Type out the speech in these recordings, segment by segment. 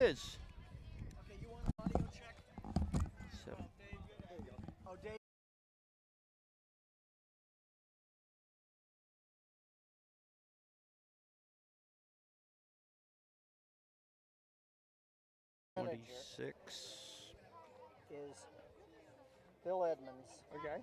Is Okay, you want an audio check? seven. There you go. Oh, Dave. 26. Is Bill Edmonds. Okay.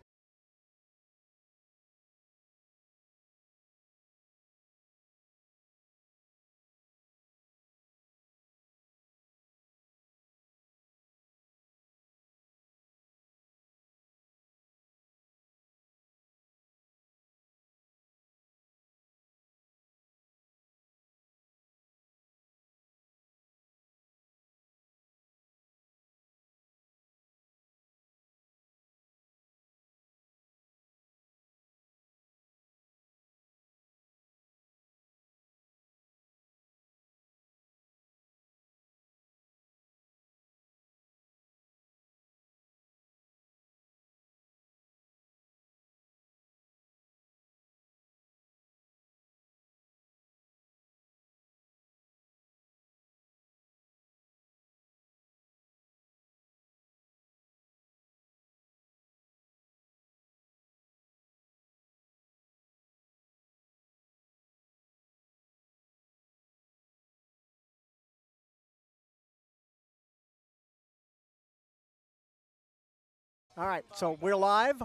All right, so we're live.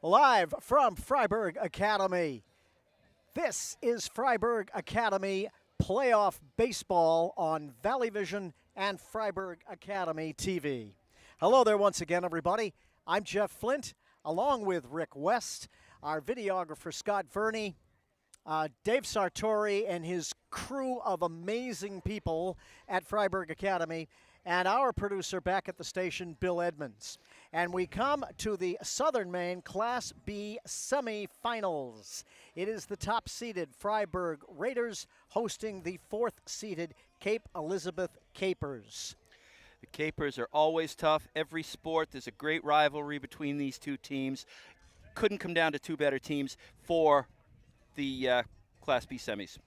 Live from Freiburg Academy. This is Freiburg Academy playoff baseball on Valley Vision and Freiburg Academy TV. Hello there once again, everybody. I'm Jeff Flint, along with Rick West, our videographer Scott Verney, Dave Sartori and his crew of amazing people at Freiburg Academy, and our producer back at the station, Bill Edmonds. And we come to the Southern Maine Class B semifinals. It is the top-seeded Freiburg Raiders hosting the fourth-seeded Cape Elizabeth Capers. The Capers are always tough. Every sport, there's a great rivalry between these two teams. Couldn't come down to two better teams for the Class B semis.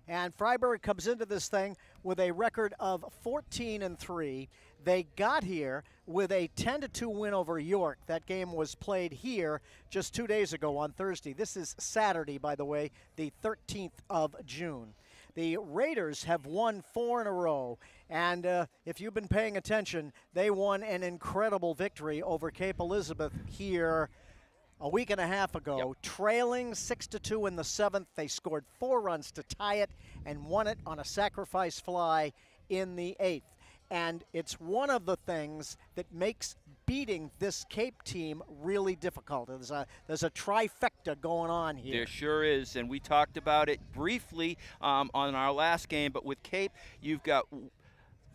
And Freiburg comes into this thing with a record of 14-3. They got here with a 10-2 win over York. That game was played here just 2 days ago on Thursday. This is Saturday, by the way, the 13th of June. The Raiders have won 4 in a row, and if you've been paying attention, they won an incredible victory over Cape Elizabeth here a week and a half ago, trailing 6-2 in the seventh. They scored 4 runs to tie it and won it on a sacrifice fly in the eighth. And it's one of the things that makes beating this Cape team really difficult. There's a trifecta going on here. There sure is, and we talked about it briefly on our last game, but with Cape, you've got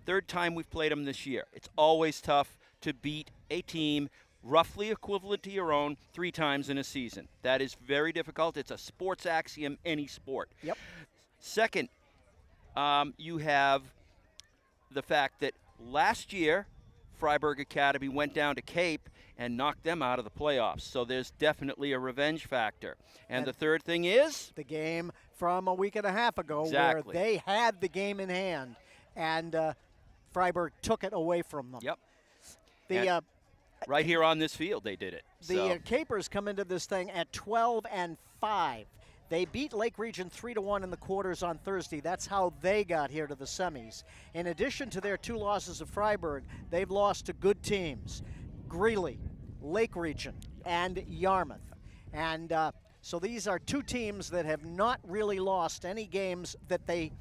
third time we've played them this year. It's always tough to beat a team roughly equivalent to your own 3 times in a season. That is very difficult. It's a sports axiom, any sport. Yep. Second, you have the fact that last year, Freiburg Academy went down to Cape and knocked them out of the playoffs. So there's definitely a revenge factor. And the third thing is? The game from a week and a half ago Exactly. where they had the game in hand, and Freiburg took it away from them. Yep. Right here on this field, they did it. The Capers come into this thing at 12-5. They beat Lake Region 3-1 in the quarters on Thursday. That's how they got here to the semis. In addition to their 2 losses of Freiburg, they've lost to good teams: Greeley, Lake Region, and Yarmouth. And so these are 2 teams that have not really lost any games that they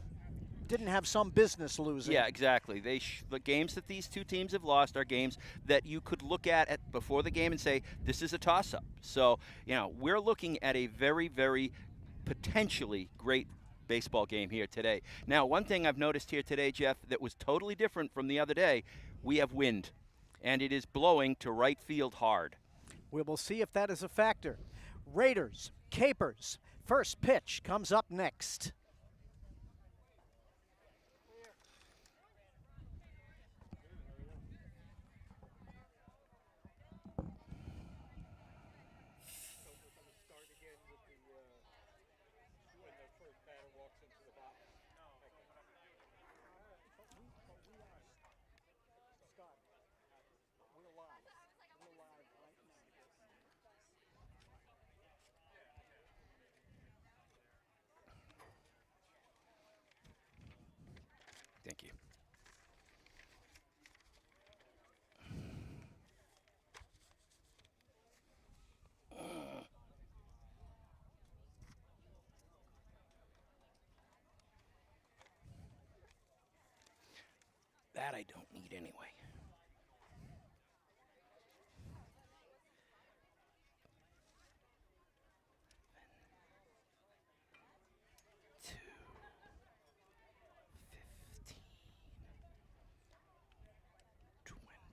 didn't have some business losing. Yeah, exactly. The games that these 2 teams have lost are games that you could look at before the game and say, this is a toss-up. So, we're looking at a very, very potentially great baseball game here today. Now, one thing I've noticed here today, Jeff, that was totally different from the other day, we have wind, and it is blowing to right field hard. We will see if that is a factor. Raiders, Capers, first pitch comes up next. That I don't need anyway. Two, 15, 20, 13, 12,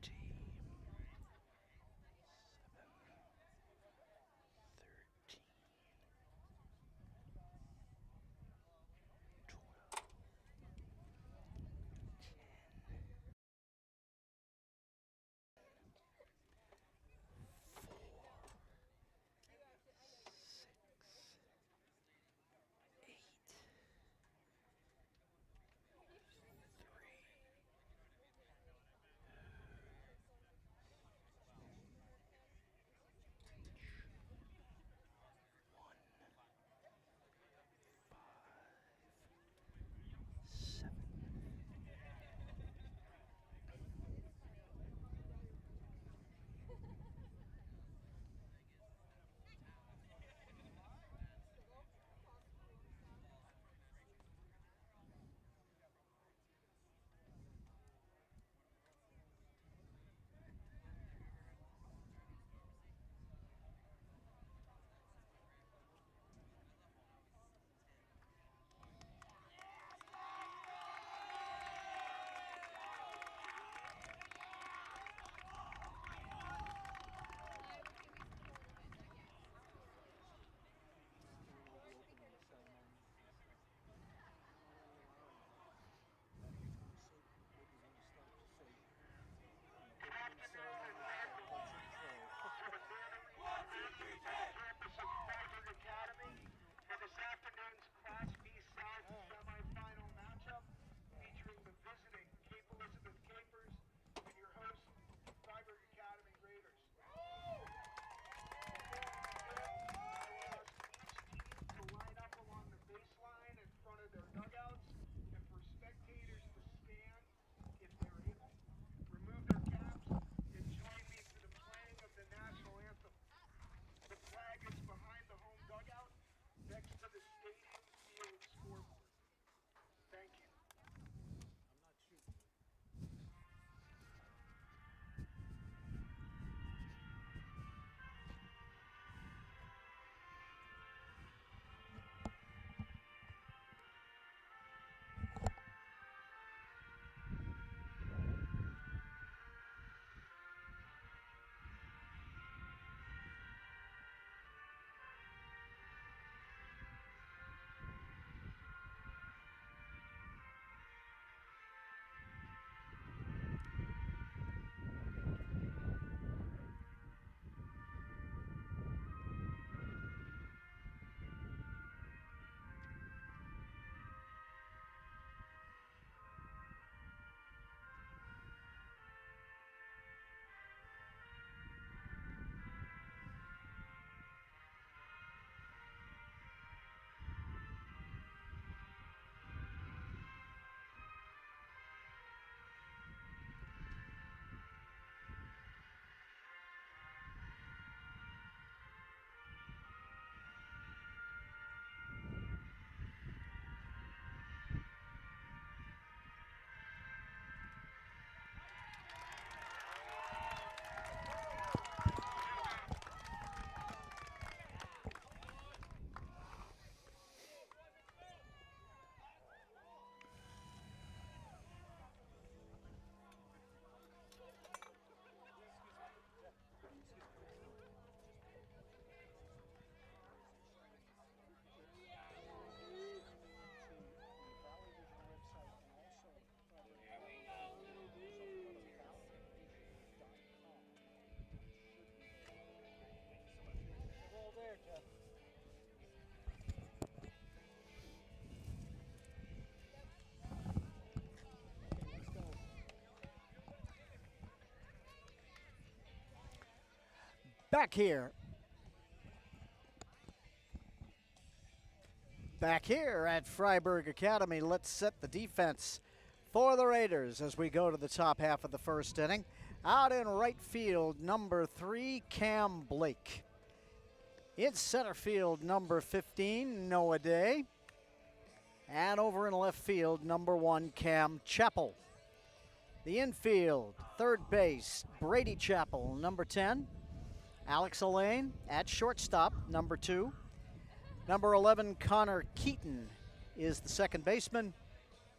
7. Campus of Freiburg Academy for this afternoon's Class B South semifinal matchup featuring the visiting Cape Elizabeth Capers and your host, Freiburg Academy Raiders. I will ask each team to line up along the baseline in front of their dugouts and for spectators to stand if they're able, remove their caps, and join me for the playing of the national anthem. The flag is behind the home dugout next to the stadium field scoreboard. Thank you. Back here. Back here at Freiburg Academy, let's set the defense for the Raiders as we go to the top half of the first inning. Out in right field, number 3, Cam Blake. In center field, number 15, Noah Day. And over in left field, number 1, Cam Chappell. The infield, third base, Brady Chappell, number 10. Alex Elaine at shortstop, number 2. Number 11, Connor Keaton is the second baseman.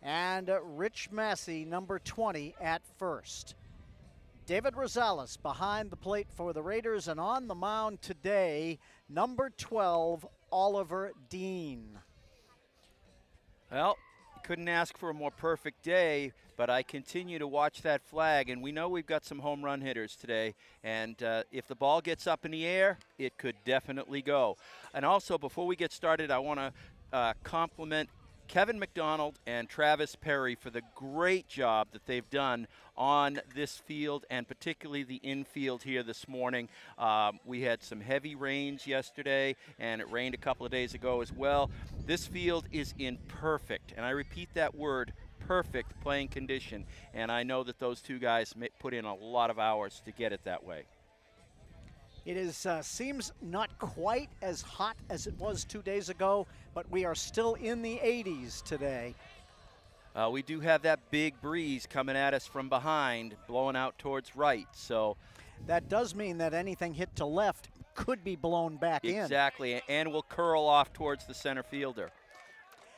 And Rich Massey, number 20, at first. David Rosales behind the plate for the Raiders, and on the mound today, number 12, Oliver Dean. Well, couldn't ask for a more perfect day, but I continue to watch that flag, and we know we've got some home run hitters today, and if the ball gets up in the air, it could definitely go. And also, before we get started, I want to compliment Kevin McDonald and Travis Perry for the great job that they've done on this field, and particularly the infield here this morning. We had some heavy rains yesterday, and it rained a couple of days ago as well. This field is in perfect, and I repeat that word, perfect playing condition, and I know that those two guys put in a lot of hours to get it that way. It is seems not quite as hot as it was 2 days ago, but we are still in the 80s today. We do have that big breeze coming at us from behind, blowing out towards right. So that does mean that anything hit to left could be blown back in. Exactly, and will curl off towards the center fielder.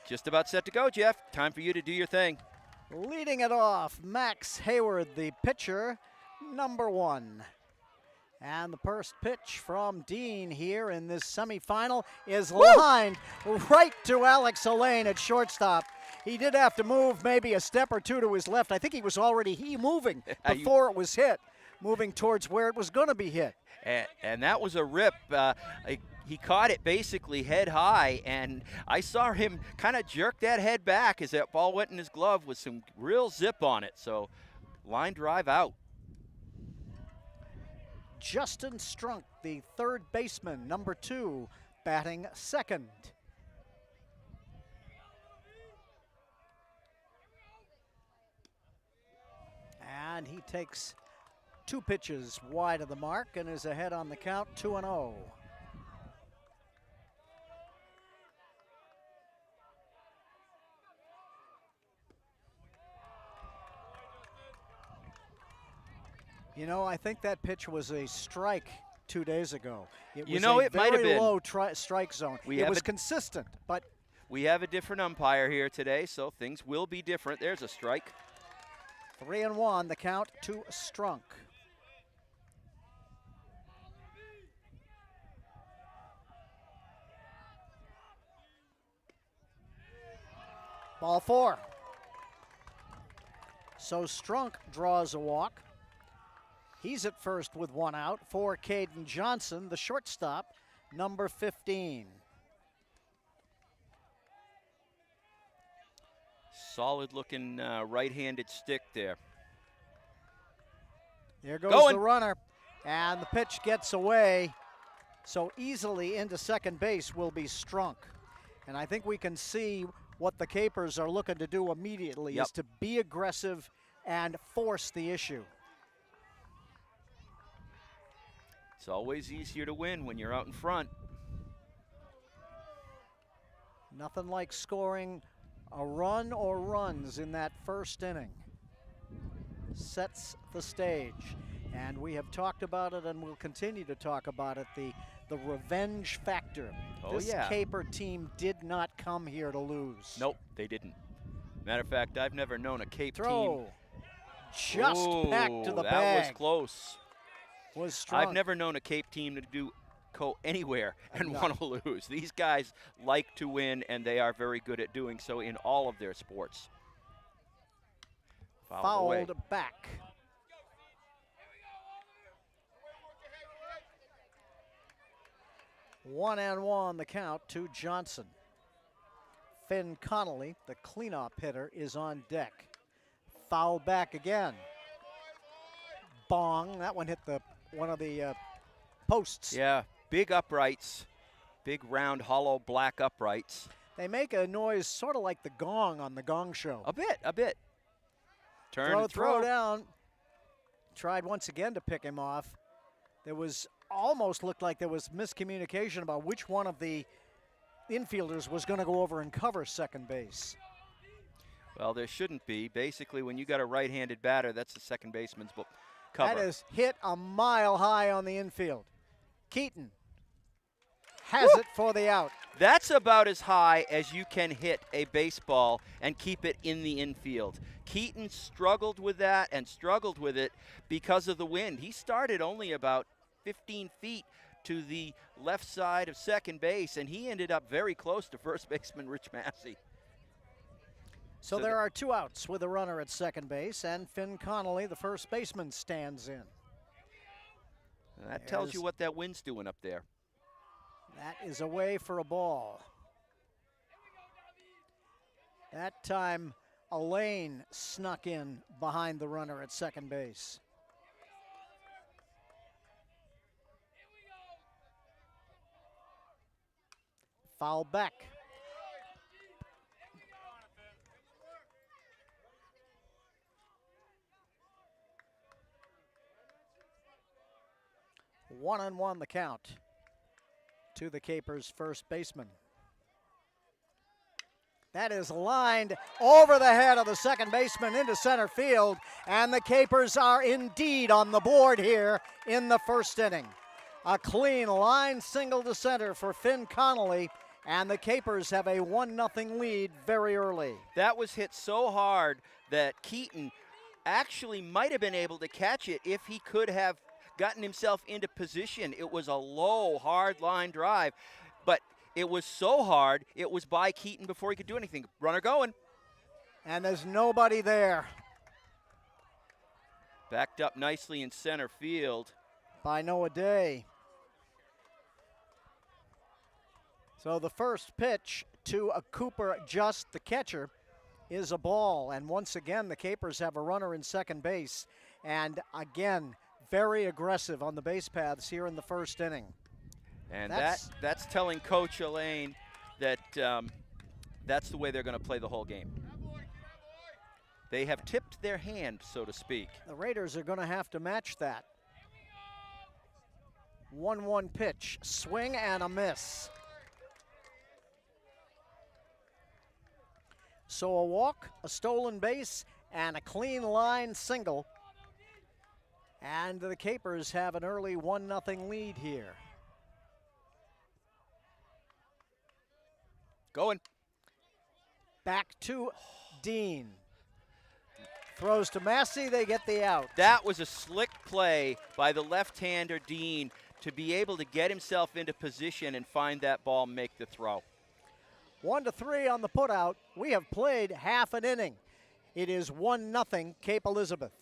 Just about set to go, Jeff. Time for you to do your thing. Leading it off, Max Hayward, the pitcher, number 1. And the first pitch from Dean here in this semifinal is lined right to Alex Elaine at shortstop. He did have to move maybe a step or two to his left. I think he was already moving before it was hit, moving towards where it was going to be hit. And that was a rip. He caught it basically head high, and I saw him kind of jerk that head back as that ball went in his glove with some real zip on it. So line drive out. Justin Strunk, the third baseman, number 2, batting second. And he takes 2 pitches wide of the mark and is ahead on the count, 2-0. You know, I think that pitch was a strike 2 days ago. It was it might have been. very low strike zone. It was consistent, but we have a different umpire here today, so things will be different. There's a strike. 3-1, the count to Strunk. Ball 4. So Strunk draws a walk. He's at first with 1 out for Caden Johnson, the shortstop, number 15. Solid looking right-handed stick there. There goes the runner, and the pitch gets away. So easily into second base will be Strunk. And I think we can see what the Capers are looking to do immediately is to be aggressive and force the issue. It's always easier to win when you're out in front. Nothing like scoring a run or runs in that first inning. Sets the stage. And we have talked about it and we'll continue to talk about it, the revenge factor. This Caper team did not come here to lose. Nope, they didn't. Matter of fact, I've never known a Cape team. Just back to the bag. That was close. Was strong. I've never known a Cape team to go anywhere and want to lose. These guys like to win, and they are very good at doing so in all of their sports. Fouled back. One and one, the count to Johnson. Finn Connolly, the cleanup hitter, is on deck. Foul back again. Bong, that one hit one of the posts. Yeah, big uprights, big round hollow black uprights. They make a noise sort of like the gong on the Gong Show. A bit. Throw down. Tried once again to pick him off. There was almost looked like there was miscommunication about which one of the infielders was going to go over and cover second base. Well, there shouldn't be. Basically, when you got a right-handed batter, that's the second baseman's cover. That is hit a mile high on the infield. Keaton has it for the out. That's about as high as you can hit a baseball and keep it in the infield. Keaton struggled with that and struggled with it because of the wind. He started only about 15 feet to the left side of second base, and he ended up very close to first baseman Rich Massey. So there are 2 outs with a runner at second base, and Finn Connolly, the first baseman, stands in. That tells you what that wind's doing up there. That is away for a ball. That time, Elaine snuck in behind the runner at second base. Foul back. One on one the count to the Capers' first baseman. That is lined over the head of the second baseman into center field, and the Capers are indeed on the board here in the first inning. A clean line single to center for Finn Connolly, and the Capers have a 1-0 lead very early. That was hit so hard that Keaton actually might have been able to catch it if he could have gotten himself into position. It was a low, hard line drive, but it was so hard, it was by Keaton before he could do anything. Runner going. And there's nobody there. Backed up nicely in center field. By Noah Day. So the first pitch to a Cooper Just, the catcher, is a ball. And once again, the Capers have a runner in second base. And again, very aggressive on the base paths here in the first inning. And that's telling Coach Elaine that that's the way they're going to play the whole game. They have tipped their hand, so to speak. The Raiders are going to have to match that. 1-1 pitch, swing and a miss. So a walk, a stolen base, and a clean line single. And the Capers have an early 1-0 lead here. Going. Back to Dean. Throws to Massey, they get the out. That was a slick play by the left-hander Dean to be able to get himself into position and find that ball, make the throw. 1-3 on the putout. We have played half an inning. It is 1-0 Cape Elizabeth.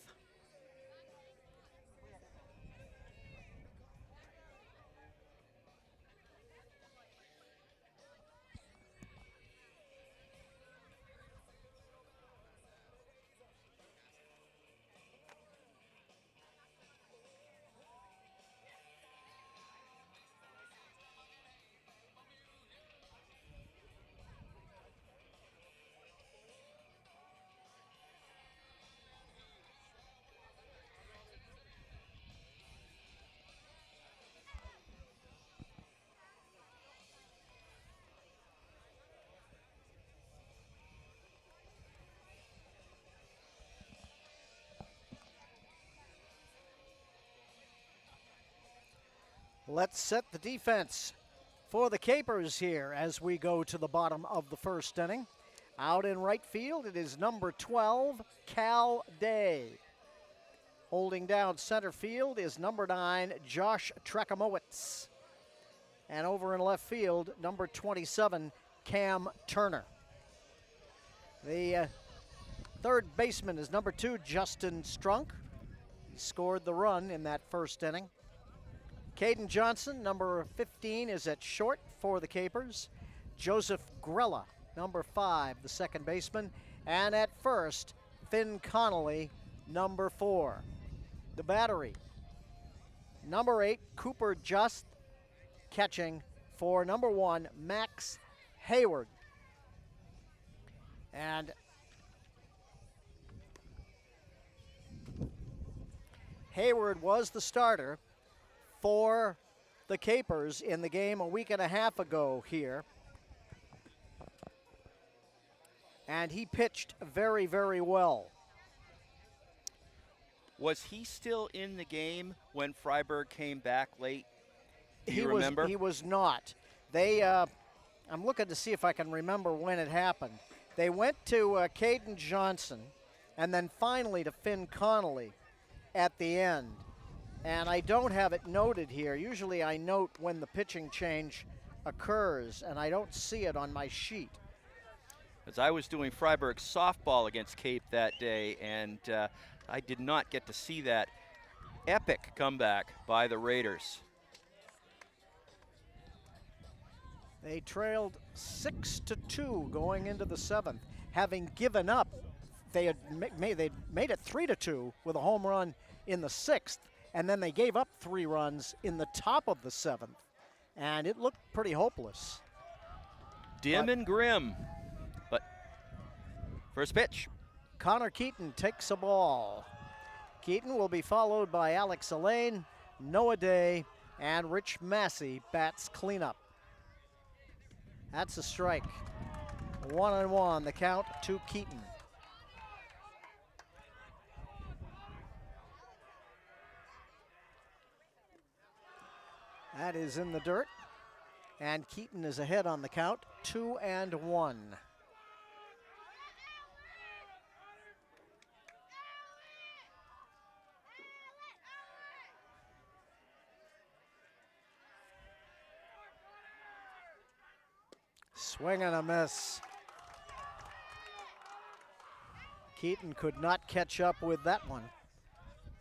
Let's set the defense for the Capers here as we go to the bottom of the first inning. Out in right field, it is number 12, Cal Day. Holding down center field is number 9, Josh Trekimowitz. And over in left field, number 27, Cam Turner. The third baseman is number 2, Justin Strunk. He scored the run in that first inning. Caden Johnson, number 15, is at short for the Capers. Joseph Grella, number 5, the second baseman. And at first, Finn Connolly, number 4. The battery, number 8, Cooper Just, catching for number 1, Max Hayward. And Hayward was the starter for the Capers in the game a week and a half ago here. and he pitched very, very well. Was he still in the game when Freiburg came back late? Do you He remember? He was not. They, I'm looking to see if I can remember when it happened. They went to Caden Johnson, and then finally to Finn Connolly at the end. And I don't have it noted here. Usually I note when the pitching change occurs, and I don't see it on my sheet. As I was doing Freiburg softball against Cape that day, and I did not get to see that epic comeback by the Raiders. They trailed 6-2 going into the 7th, having given up. They had made it 3-2 with a home run in the 6th, and then they gave up 3 runs in the top of the 7th, and it looked pretty hopeless. Dim and grim, but first pitch. Connor Keaton takes a ball. Keaton will be followed by Alex Elaine, Noah Day, and Rich Massey bats cleanup. That's a strike. 1-1, the count to Keaton. That is in the dirt, and Keaton is ahead on the count, 2-1. Swing and a miss. Keaton could not catch up with that one,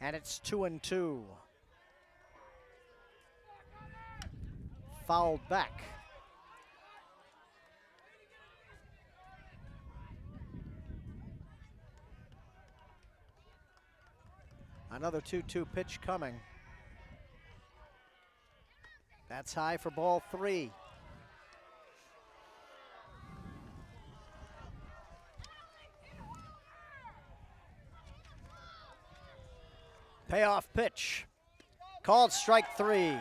and it's 2-2. Fouled back. Another 2-2 pitch coming. That's high for ball 3. Payoff pitch. Called strike 3.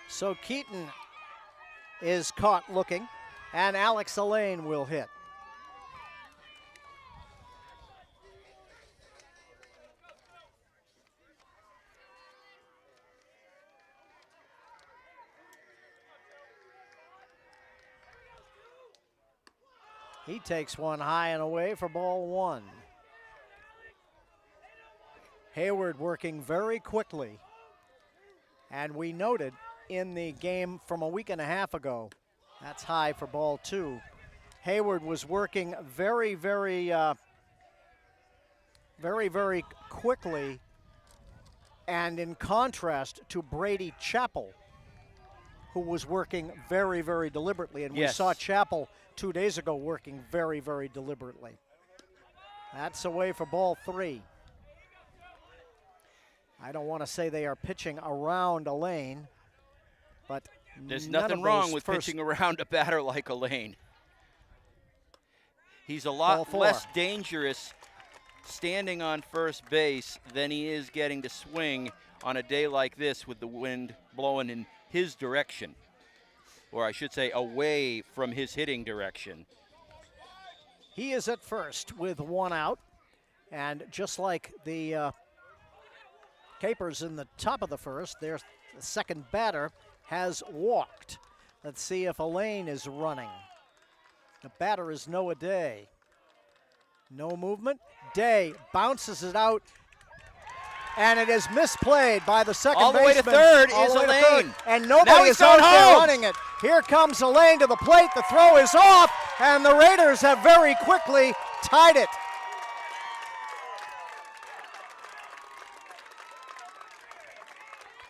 So Keaton is caught looking, and Alex Elaine will hit. He takes one high and away for ball 1. Hayward working very quickly. And we noted in the game from a week and a half ago, that's high for ball 2. Hayward was working very, very quickly, and in contrast to Brady Chappell, who was working very, very deliberately. And Yes. we saw Chappell 2 days ago working very, very deliberately. That's away for ball 3. I don't want to say they are pitching around Elaine, but There's none nothing of wrong those with first- pitching around a batter like Elaine. He's a Ball lot 4. less dangerous standing on first base than he is getting to swing on a day like this with the wind blowing in his direction. Or I should say away from his hitting direction. He is at first with 1 out, and just like the Capers in the top of the first, their second batter has walked. Let's see if Elaine is running. The batter is Noah Day. No movement. Day bounces it out, and it is misplayed by the second All the way to baseman. third All is the way to Elaine. third, and Now nobody he's is out going there home. running it. Here comes Elaine to the plate. The throw is off, and the Raiders have very quickly tied it.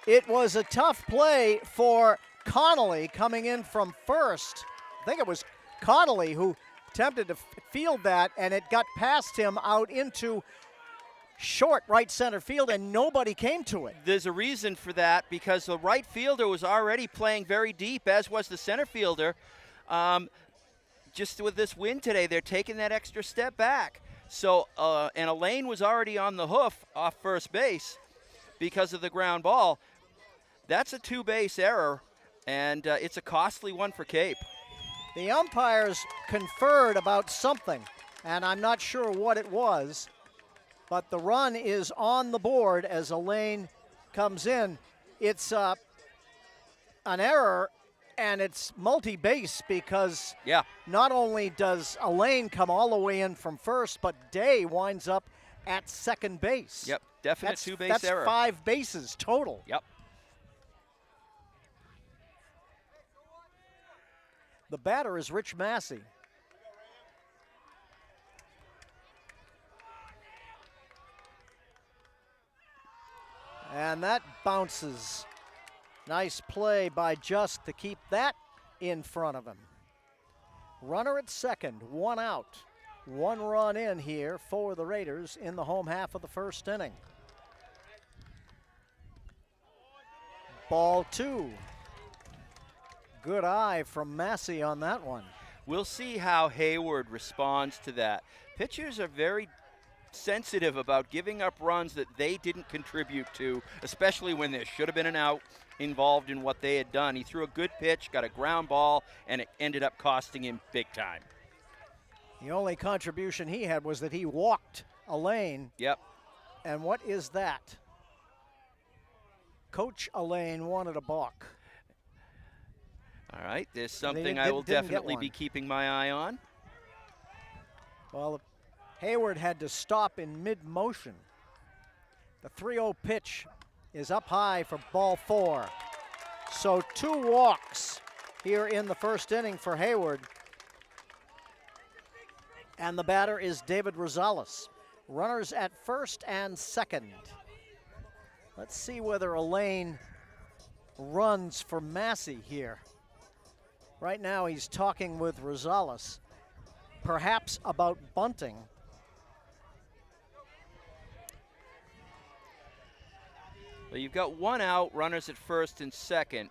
It was a tough play for Connolly coming in from first. I think it was Connolly who attempted to field that, and it got past him out into short right center field, and nobody came to it. There's a reason for that, because the right fielder was already playing very deep, as was the center fielder. Just with this win today, they're taking that extra step back. So, and Elaine was already on the hoof off first base because of the ground ball. That's a two-base error, and it's a costly one for Cape. The umpires conferred about something, and I'm not sure what it was, but the run is on the board as Elaine comes in. It's an error, and it's multi-base because Yeah. not only does Elaine come all the way in from first, but Day winds up at second base. Yep, definite two-base error. That's 5 bases total. Yep. The batter is Rich Massey. And that bounces. Nice play by Just to keep that in front of him. Runner at second, 1 out. 1 run in here for the Raiders in the home half of the first inning. Ball 2. Good eye from Massey on that one. We'll see how Hayward responds to that. Pitchers are very sensitive about giving up runs that they didn't contribute to, especially when there should have been an out involved in what they had done. He threw a good pitch, got a ground ball, and it ended up costing him big time. The only contribution he had was that he walked Elaine. Yep. And what is that? Coach Elaine wanted a balk. All right, there's They something didn't I get- will didn't get definitely one. be keeping my eye on. Well, Hayward had to stop in mid-motion. The 3-0 pitch is up high for ball 4. So 2 walks here in the first inning for Hayward. And the batter is David Rosales. Runners at first and second. Let's see whether Elaine runs for Massey here. Right now he's talking with Rosales, perhaps about bunting. Well, you've got 1 out, runners at first and second.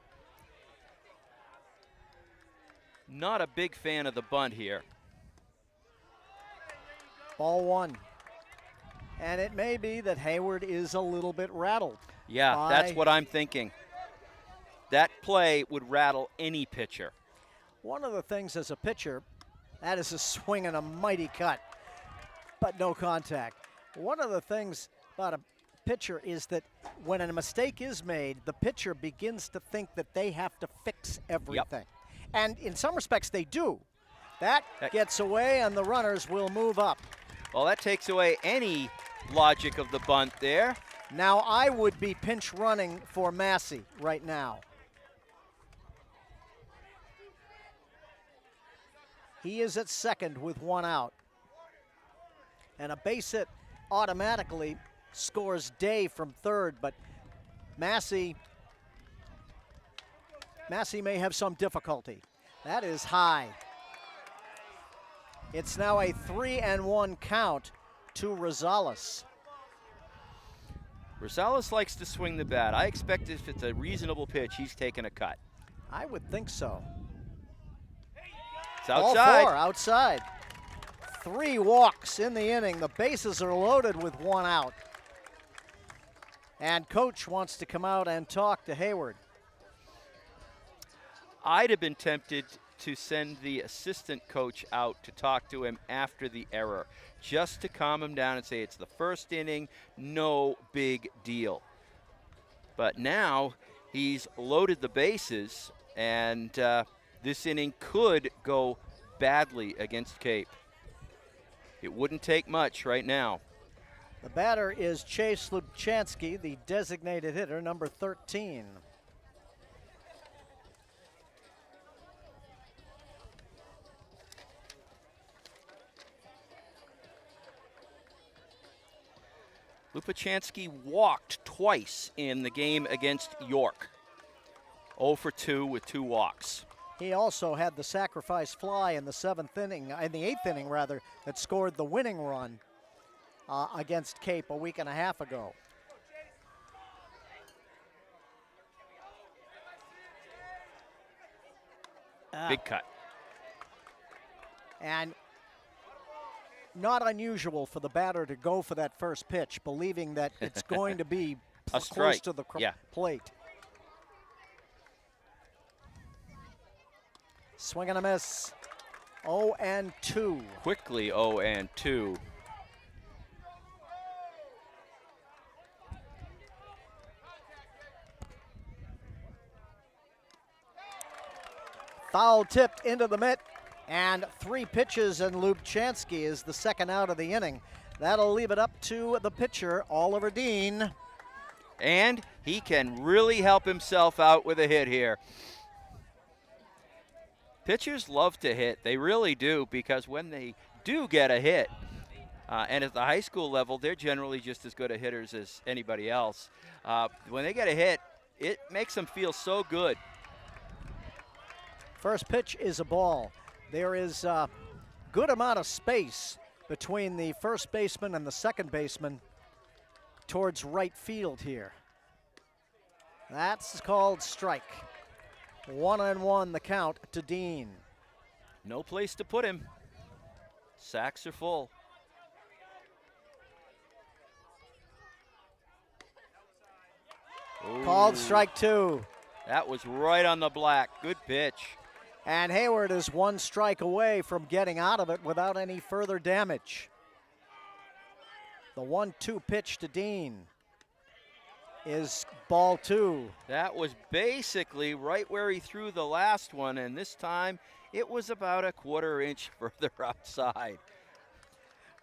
Not a big fan of the bunt here. Ball 1. And it may be that Hayward is a little bit rattled. Yeah, that's what I'm thinking. That play would rattle any pitcher. One of the things as a pitcher, that is a swing and a mighty cut, but no contact. One of the things about a pitcher is that when a mistake is made, the pitcher begins to think that they have to fix everything. And in some respects, they do. That gets away, and the runners will move up. Well, that takes away any logic of the bunt there. Now, I would be pinch running for Massey right now. He is at second with 1 out. And a base hit automatically scores Day from third, but Massey may have some difficulty. That is high. It's now a 3-1 count to Rosales. Rosales likes to swing the bat. I expect if it's a reasonable pitch, he's taking a cut. I would think so. It's outside. All 4 outside. 3 walks in the inning. The bases are loaded with 1 out. And coach wants to come out and talk to Hayward. I'd have been tempted to send the assistant coach out to talk to him after the error, just to calm him down and say it's the first inning, no big deal. But now he's loaded the bases, and this inning could go badly against Cape. It wouldn't take much right now. The batter is Chase Lubchansky, the designated hitter, number 13. Lubchansky walked twice in the game against York. 0 for 2 with 2 walks. He also had the sacrifice fly in the 8th inning, that scored the winning run against Cape a week and a half ago. Big cut. And not unusual for the batter to go for that first pitch, believing that it's going to be A close strike. to the Yeah. plate. Swing and a miss. 0-2. Quickly 0-2. Foul tipped into the mitt, and 3 pitches, and Lubchansky is the second out of the inning. That'll leave it up to the pitcher, Oliver Dean. And he can really help himself out with a hit here. Pitchers love to hit. They really do, because when they do get a hit, and at the high school level, they're generally just as good a hitters as anybody else. When they get a hit, it makes them feel so good. First pitch is a ball. There is a good amount of space between the first baseman and the second baseman towards right field here. That's called strike. 1-1 the count to Dean. No place to put him. Sacks are full. Called Ooh, strike 2. that was right on the black. Good pitch. And Hayward is 1 strike away from getting out of it without any further damage. The 1-2 pitch to Dean is ball 2. That was basically right where he threw the last one, and this time it was about a 1/4 inch further outside.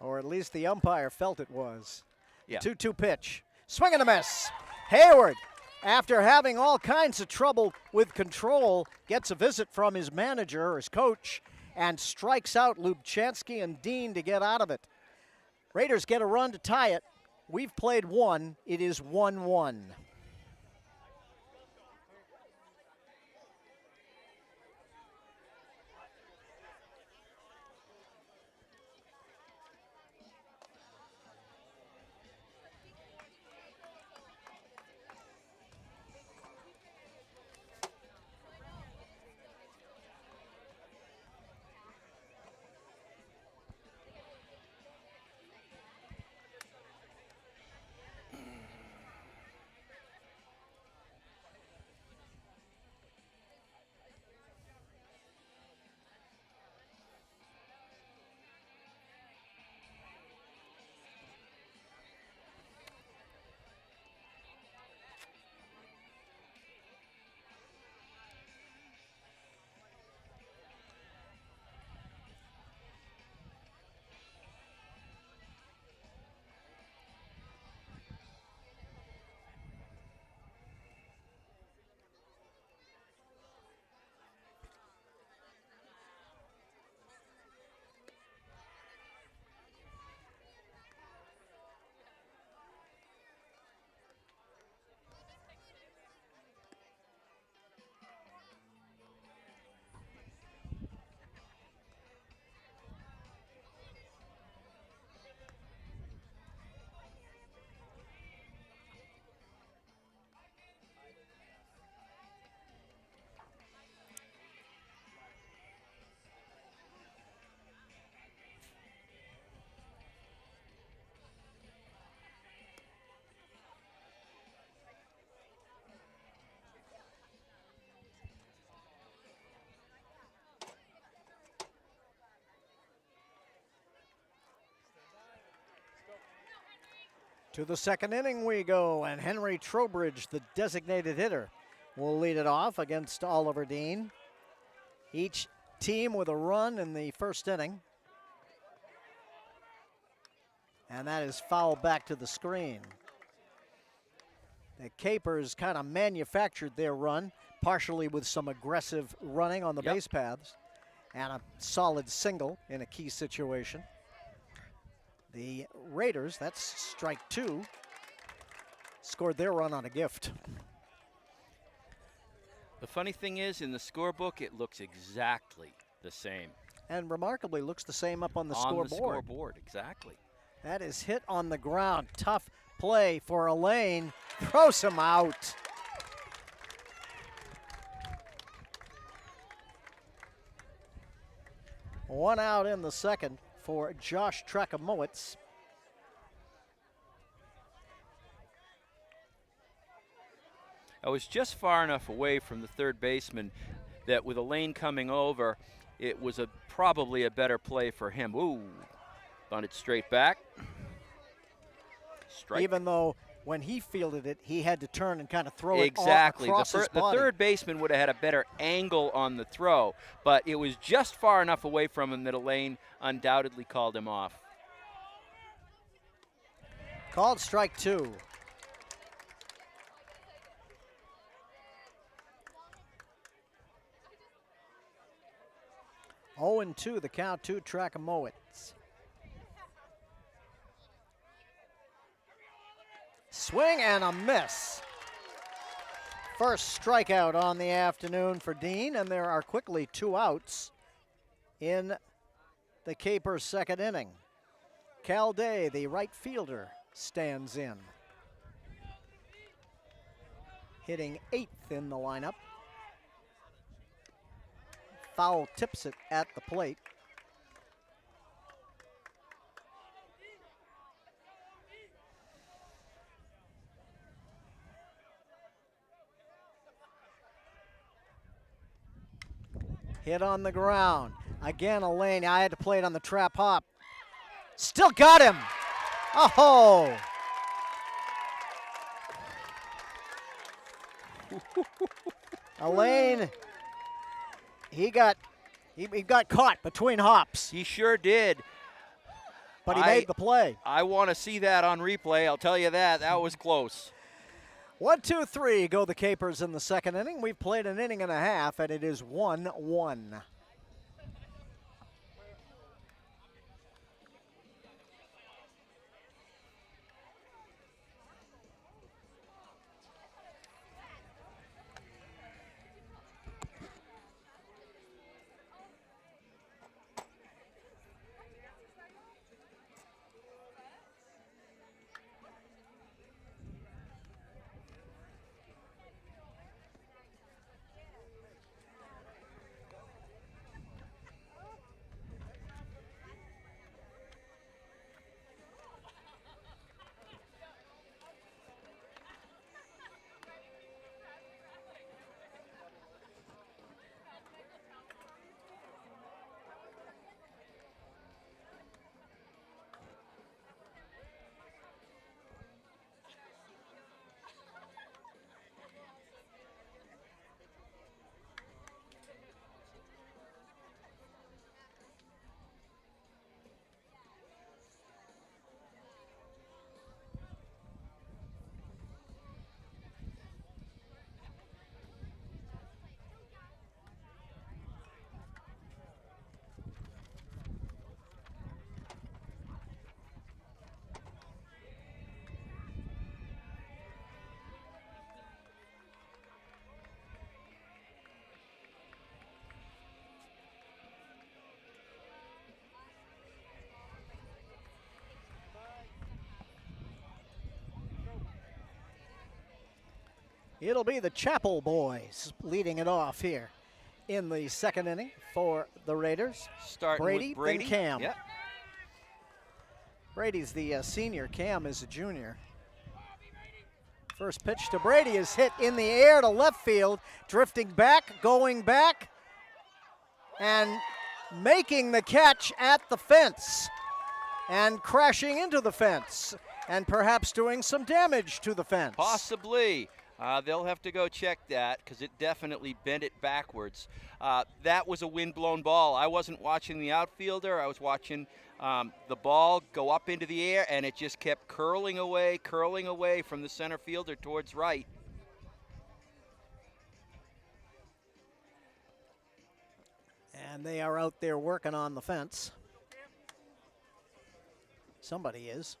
Or at least the umpire felt it was. Yeah. 2-2 pitch. Swing and a miss. Hayward, after having all kinds of trouble with control, gets a visit from his manager, or his coach, and strikes out Lubchansky and Dean to get out of it. Raiders get a run to tie it. We've played 1. It is 1-1. To the second inning we go, and Henry Trowbridge, the designated hitter, will lead it off against Oliver Dean. Each team with a run in the first inning. And that is fouled back to the screen. The Capers kind of manufactured their run, partially with some aggressive running on the base paths and a solid single in a key situation. The Raiders, that's strike 2, scored their run on a gift. The funny thing is, in the scorebook, it looks exactly the same. And remarkably looks the same up on the On scoreboard. the scoreboard, exactly. That is hit on the ground. Tough play for Elaine. Throws him out. One out in the second for Josh Trakamowitz. I was just far enough away from the third baseman that with Elaine coming over, it was probably a better play for him. Ooh, bunted straight back. Strike. Even though when he fielded it, he had to turn and kind of throw exactly. it across his The body. third baseman would have had a better angle on the throw, but it was just far enough away from him that Elaine undoubtedly called him off. Called strike 2. Oh and 2, the count to Trakamowitz. Swing and a miss. First strikeout on the afternoon for Dean, and there are quickly 2 outs in the Capers' second inning. Cal Day, the right fielder, stands in. Hitting 8th in the lineup. Foul tips it at the plate. Hit on the ground. Again, Elaine. I had to play it on the trap hop. Still got him. Oh! Elaine, he got caught between hops, He sure did. but he made the play. I want to see that on replay. I'll tell you that. That was close. 1, 2, 3 go the Capers in the second inning. We've played an inning and a half, and it is 1-1. It'll be the Chapel boys leading it off here in the second inning for the Raiders. Starting Brady, with Brady. then Cam. Yep. Brady's the senior, Cam is a junior. First pitch to Brady is hit in the air to left field, drifting back, going back, and making the catch at the fence and crashing into the fence and perhaps doing some damage to the fence. Possibly. They'll have to go check that because it definitely bent it backwards. That was a wind-blown ball. I wasn't watching the outfielder. I was watching the ball go up into the air, and it just kept curling away from the center fielder towards right. And they are out there working on the fence. Somebody is.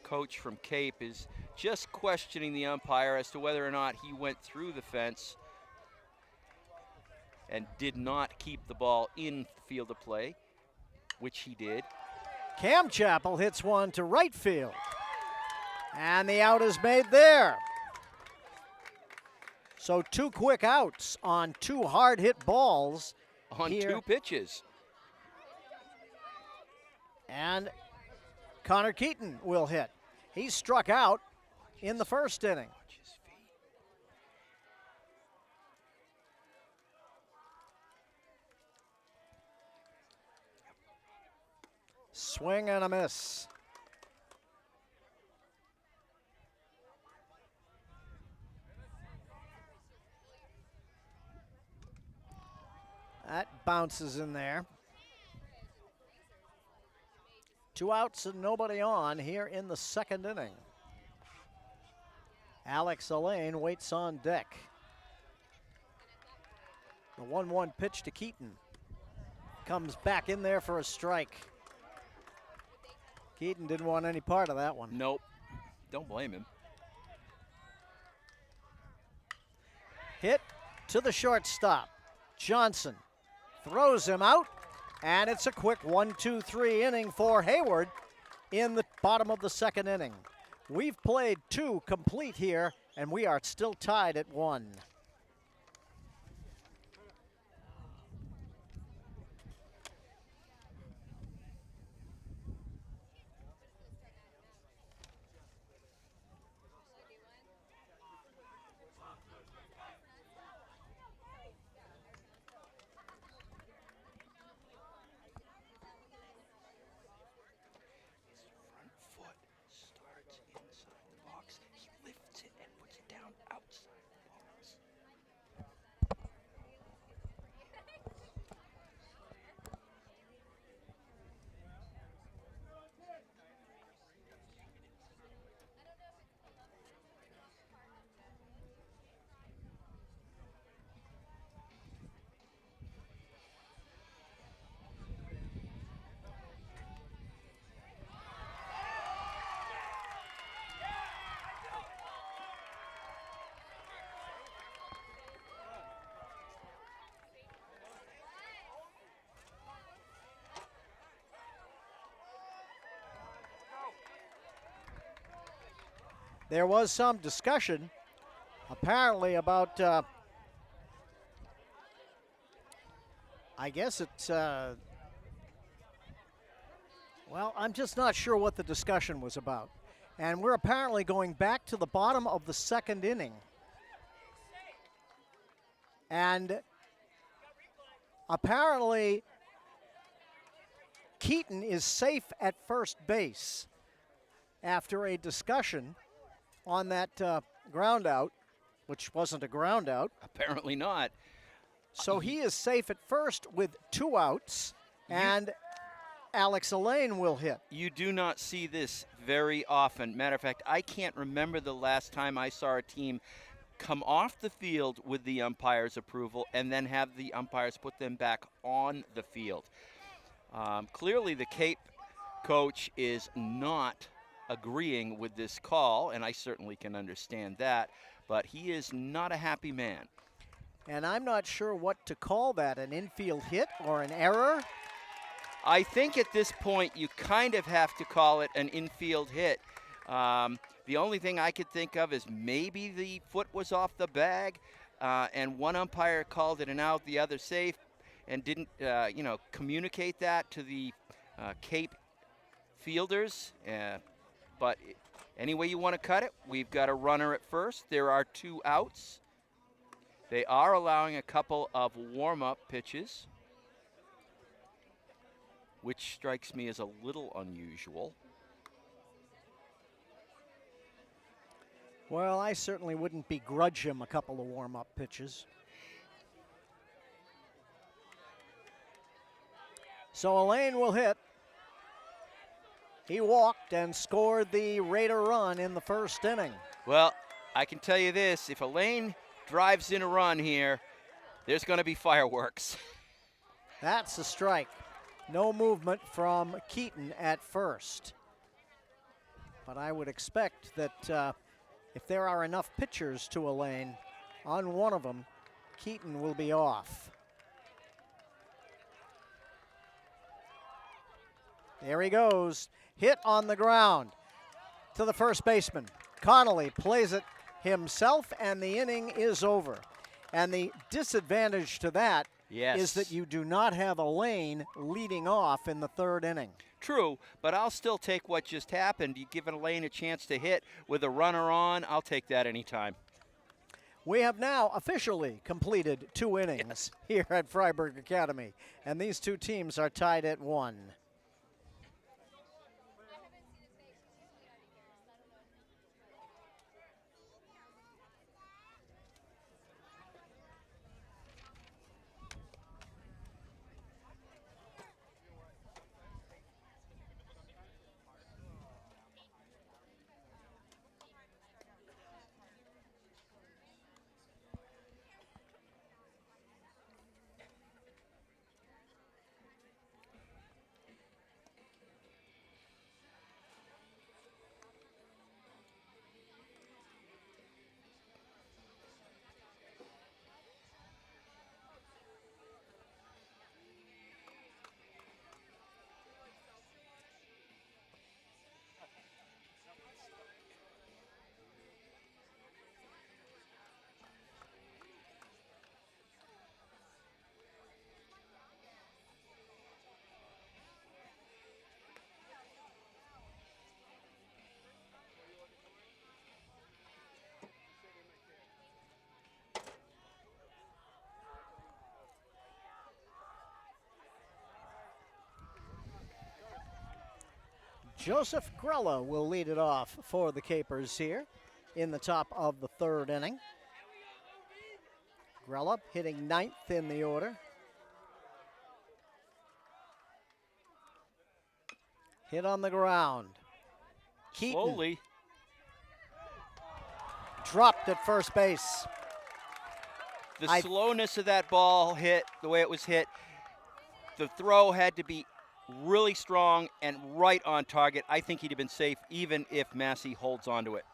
Coach from Cape is just questioning the umpire as to whether or not he went through the fence and did not keep the ball in the field of play, which he did. Cam Chappell hits one to right field. And the out is made there. So 2 quick outs on 2 hard hit balls On here. 2 pitches. And Connor Keaton will hit. He struck out in the first inning. Swing and a miss. That bounces in there. 2 outs and nobody on here in the second inning. Alex Alleyne waits on deck. The 1-1 pitch to Keaton. Comes back in there for a strike. Keaton didn't want any part of that one. Nope. Don't blame him. Hit to the shortstop. Johnson throws him out, and it's a quick 1-2-3 inning for Hayward in the bottom of the second inning. We've played 2 complete here, and we are still tied at 1. There was some discussion, apparently, about, I guess it's, well, I'm just not sure what the discussion was about. And we're apparently going back to the bottom of the second inning. And apparently, Keaton is safe at first base after a discussion on that ground out, which wasn't a ground out. Apparently not. So he is safe at first with 2 outs, and Alex Alleyne will hit. You do not see this very often. Matter of fact, I can't remember the last time I saw a team come off the field with the umpire's approval and then have the umpires put them back on the field. Clearly the Cape coach is not agreeing with this call, and I certainly can understand that, but he is not a happy man. And I'm not sure what to call that, an infield hit or an error? I think at this point you kind of have to call it an infield hit. The only thing I could think of is maybe the foot was off the bag, and one umpire called it an out, the other safe, and didn't communicate that to the Cape fielders. But any way you want to cut it, we've got a runner at first. There are 2 outs. They are allowing a couple of warm-up pitches, which strikes me as a little unusual. Well, I certainly wouldn't begrudge him a couple of warm-up pitches. So Alleyne will hit. He walked and scored the Raider run in the first inning. Well, I can tell you this, if Alleyne drives in a run here, there's going to be fireworks. That's a strike. No movement from Keaton at first. But I would expect that if there are enough pitchers to Alleyne, on one of them, Keaton will be off. There he goes. Hit on the ground to the first baseman. Connolly plays it himself, and the inning is over. And the disadvantage to that is that you do not have Alleyne leading off in the third inning. True, but I'll still take what just happened. You give Alleyne a chance to hit with a runner on, I'll take that anytime. We have now officially completed 2 innings here at Freiburg Academy, and these 2 teams are tied at 1. Joseph Grella will lead it off for the Capers here in the top of the third inning. Grella hitting ninth in the order. Hit on the ground. Keaton Slowly. dropped at first base. The slowness of that ball hit, the way it was hit, the throw had to be really strong and right on target. I think he'd have been safe even if Massey holds onto it.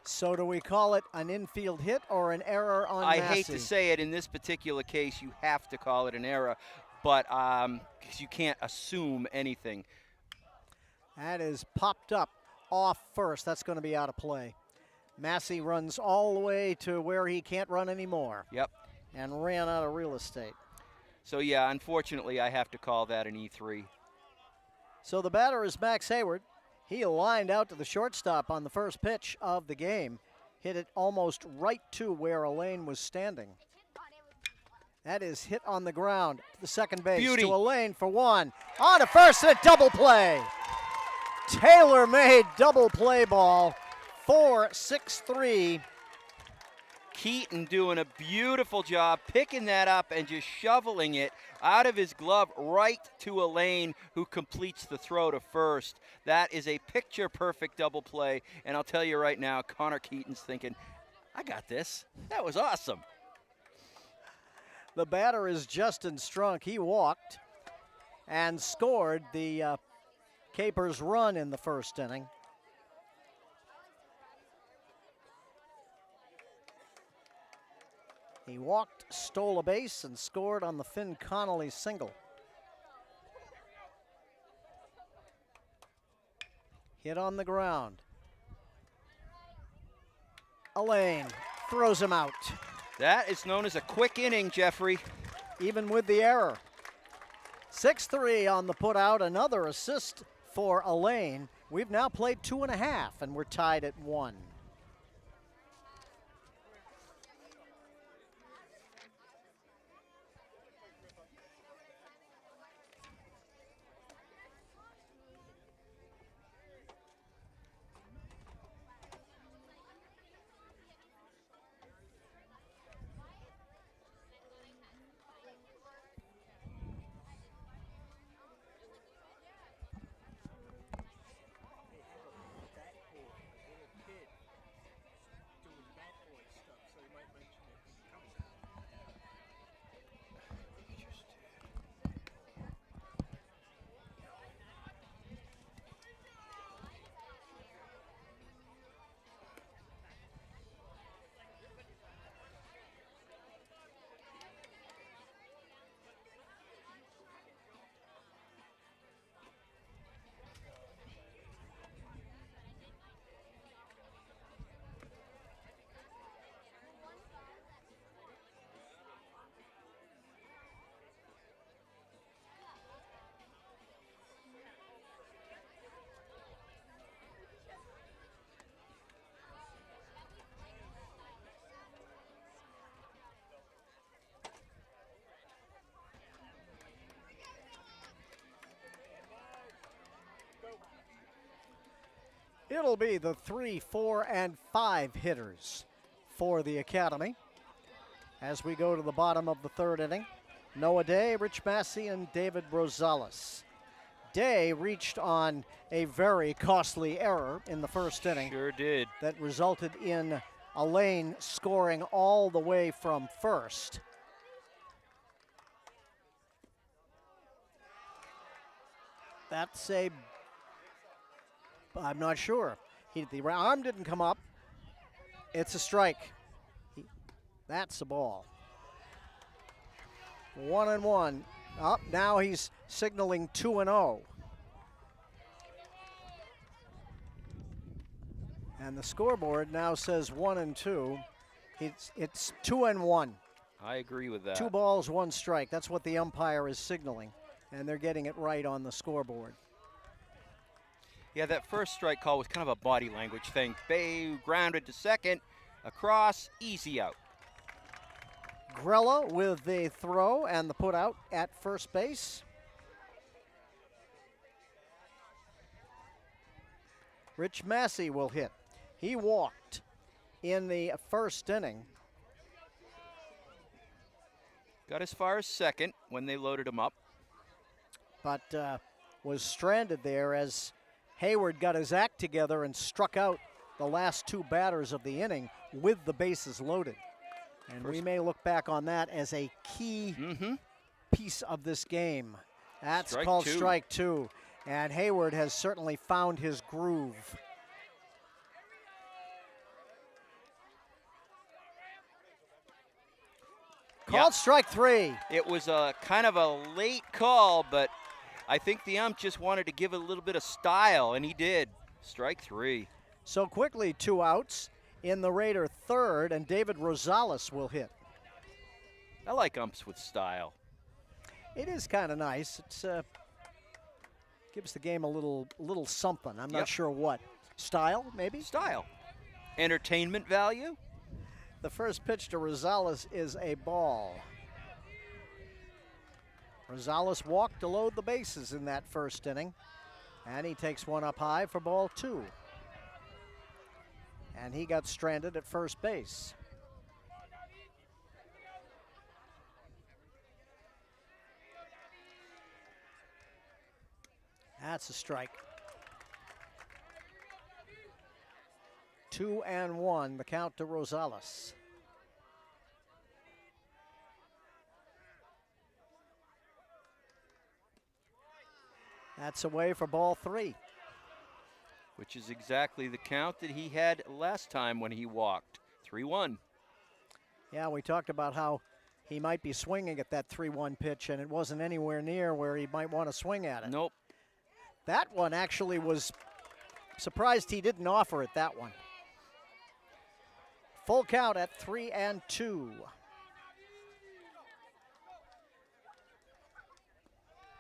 So do we call it an infield hit or an error on I Massey? hate to say it, in this particular case, you have to call it an error, but because you can't assume anything. That is popped up off first. That's going to be out of play. Massey runs all the way to where he can't run anymore Yep. and ran out of real estate. So, yeah, unfortunately, I have to call that an E3. So the batter is Max Hayward. He lined out to the shortstop on the first pitch of the game. Hit it almost right to where Elaine was standing. That is hit on the ground to the second base. Beauty. To Elaine for one. On to first and a double play. Tailor-made double play ball. 4-6-3. Keaton doing a beautiful job picking that up and just shoveling it out of his glove right to Elaine, who completes the throw to first. That is a picture-perfect double play, and I'll tell you right now, Connor Keaton's thinking, I got this. That was awesome. The batter is Justin Strunk. He walked and scored the Capers' run in the first inning. He walked, stole a base, and scored on the Finn Connolly single. Hit on the ground. Elaine throws him out. That is known as a quick inning, Jeffrey. Even with the error. 6-3 on the putout, another assist for Elaine. We've now played 2.5, and we're tied at 1. It'll be the 3, 4, and 5 hitters for the Academy as we go to the bottom of the third inning. Noah Day, Rich Massey, and David Rosales. Day reached on a very costly error in the first inning Sure did. that resulted in Elaine scoring all the way from first. That's a, I'm not sure. The arm didn't come up. It's a strike. That's a ball. 1-1. Up now he's signaling 2-0. And the scoreboard now says 1-2. It's 2-1. I agree with that. 2 balls, 1 strike. That's what the umpire is signaling. And they're getting it right on the scoreboard. Yeah, that first strike call was kind of a body language thing. Bay grounded to second, across, easy out. Grella with the throw and the put out at first base. Rich Massey will hit. He walked in the first inning. Got as far as second when they loaded him up. But was stranded there as Hayward got his act together and struck out the last two batters of the inning with the bases loaded. And we may look back on that as a key piece of this game. That's Strike called two. strike two. And Hayward has certainly found his groove. Called strike three. It was a kind of a late call, but I think the ump just wanted to give it a little bit of style, and he did. Strike three. So quickly, 2 outs in the Raider third, and David Rosales will hit. I like umps with style. It is kind of nice. It's gives the game a little something. I'm not Yep. sure what. Style, maybe? Style. Entertainment value. The first pitch to Rosales is a ball. Rosales walked to load the bases in that first inning, and he takes one up high for ball 2. And he got stranded at first base. That's a strike. 2-1, the count to Rosales. That's away for ball 3. Which is exactly the count that he had last time when he walked. 3-1. Yeah, we talked about how he might be swinging at that 3-1 pitch, and it wasn't anywhere near where he might want to swing at it. Nope. That one actually was surprised he didn't offer it, that one. Full count at 3-2.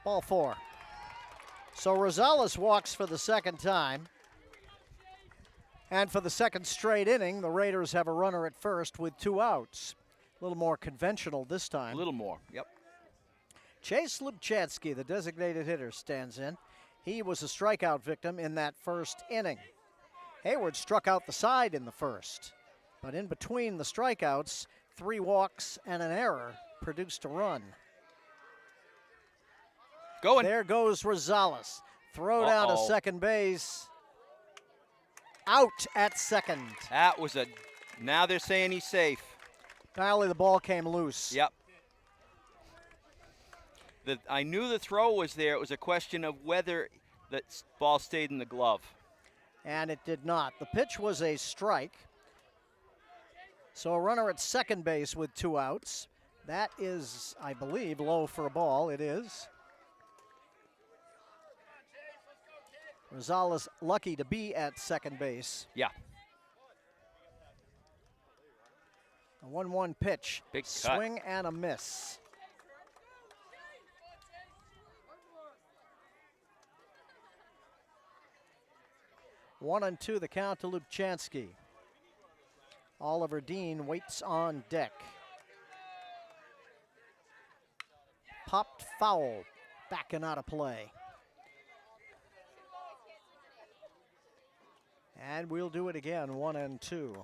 Ball 4. So Rosales walks for the second time. And for the second straight inning, the Raiders have a runner at first with 2 outs. A little more conventional this A time. little more. Yep. Chase Lubchansky, the designated hitter, stands in. He was a strikeout victim in that first inning. Hayward struck out the side in the first. But in between the strikeouts, 3 walks and an error produced a run. Going. There goes Rosales. Throw down to Uh-oh. second base. Out at second. That was a. Now they're saying he's safe. Apparently the ball came loose. Yep. I knew the throw was there. It was a question of whether the ball stayed in the glove. And it did not. The pitch was a strike. So a runner at second base with 2 outs. That is, I believe, low for a ball. It is. Rosales lucky to be at second base. Yeah. A 1-1 pitch. Big cut. Swing and a miss. One and 2, the count to Lubchansky. Oliver Dean waits on deck. Popped foul, back and out of play. And we'll do it again, 1 and 2.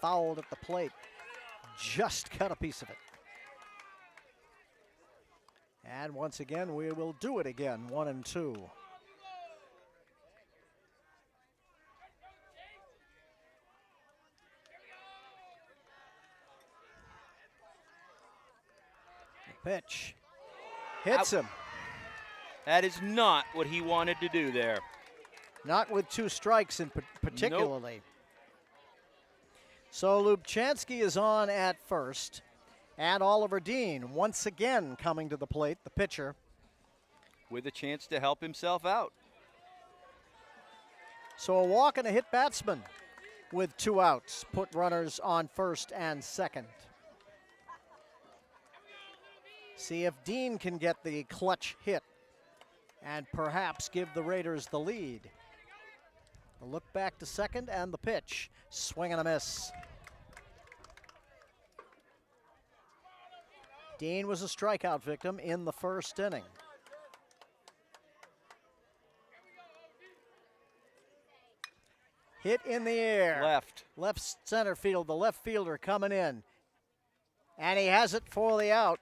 Fouled at the plate. Just cut a piece of it. And once again, we will do it again, 1 and 2. The pitch. Hits him. That is not what he wanted to do there. Not with 2 strikes in particularly. So Lubchansky is on at first. And Oliver Dean once again coming to the plate, the pitcher. With a chance to help himself out. So a walk and a hit batsman with 2 outs. Put runners on first and second. See if Dean can get the clutch hit and perhaps give the Raiders the lead. A look back to second and the pitch. Swing and a miss. Dean was a strikeout victim in the first inning. Hit in the air. Left center field, the left fielder coming in. And he has it for the out.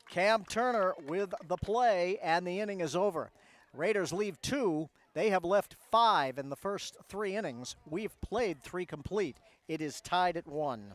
Cam Turner with the play, and the inning is over. Raiders leave 2. They have left 5 in the first 3 innings. We've played 3 complete. It is tied at 1.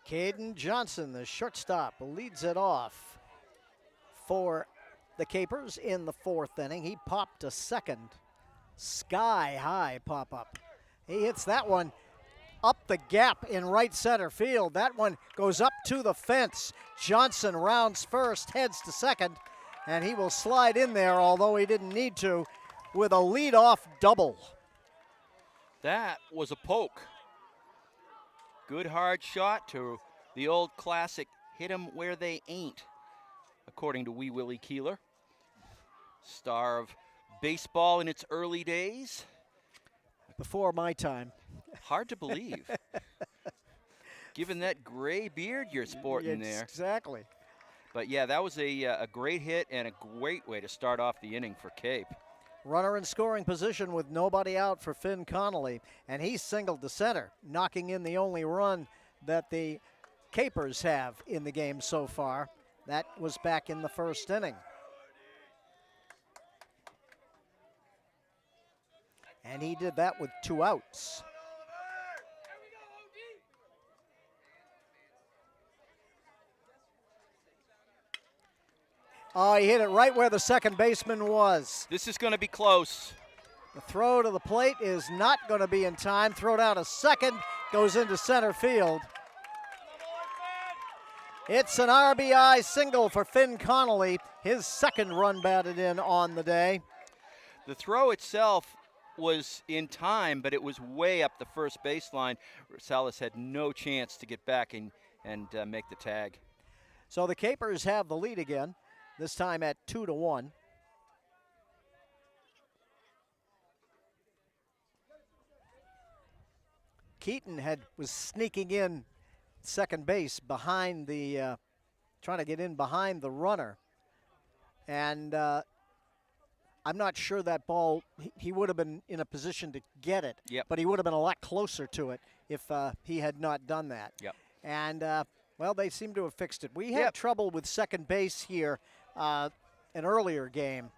Caden Johnson, the shortstop, leads it off for the Capers in the 4th inning. He popped a second, sky-high pop-up. He hits that one up the gap in right center field. That one goes up to the fence. Johnson rounds first, heads to second, and he will slide in there, although he didn't need to, with a leadoff double. That was a poke. Good hard shot to the old classic, hit 'em where they ain't, according to Wee Willie Keeler. Star of baseball in its early days. Before my time. Hard to believe. Given that gray beard you're sporting there. Exactly. But yeah, that was a great hit and a great way to start off the inning for Cape. Runner in scoring position with nobody out for Finn Connolly, and he singled to center, knocking in the only run that the Capers have in the game so far. That was back in the first inning. And he did that with 2 outs. Oh, he hit it right where the second baseman was. This is going to be close. The throw to the plate is not going to be in time. Throw down a second, goes into center field. It's an RBI single for Finn Connolly, his second run batted in on the day. The throw itself was in time, but it was way up the first baseline. Rosales had no chance to get back and make the tag. So the Capers have the lead again, this time at 2-1. Keaton was sneaking in second base behind the, trying to get in behind the runner. And I'm not sure that ball, he would have been in a position to get it, yep. But he would have been a lot closer to it if he had not done that. Yep. And, well, they seem to have fixed it. We had trouble with second base here an earlier game.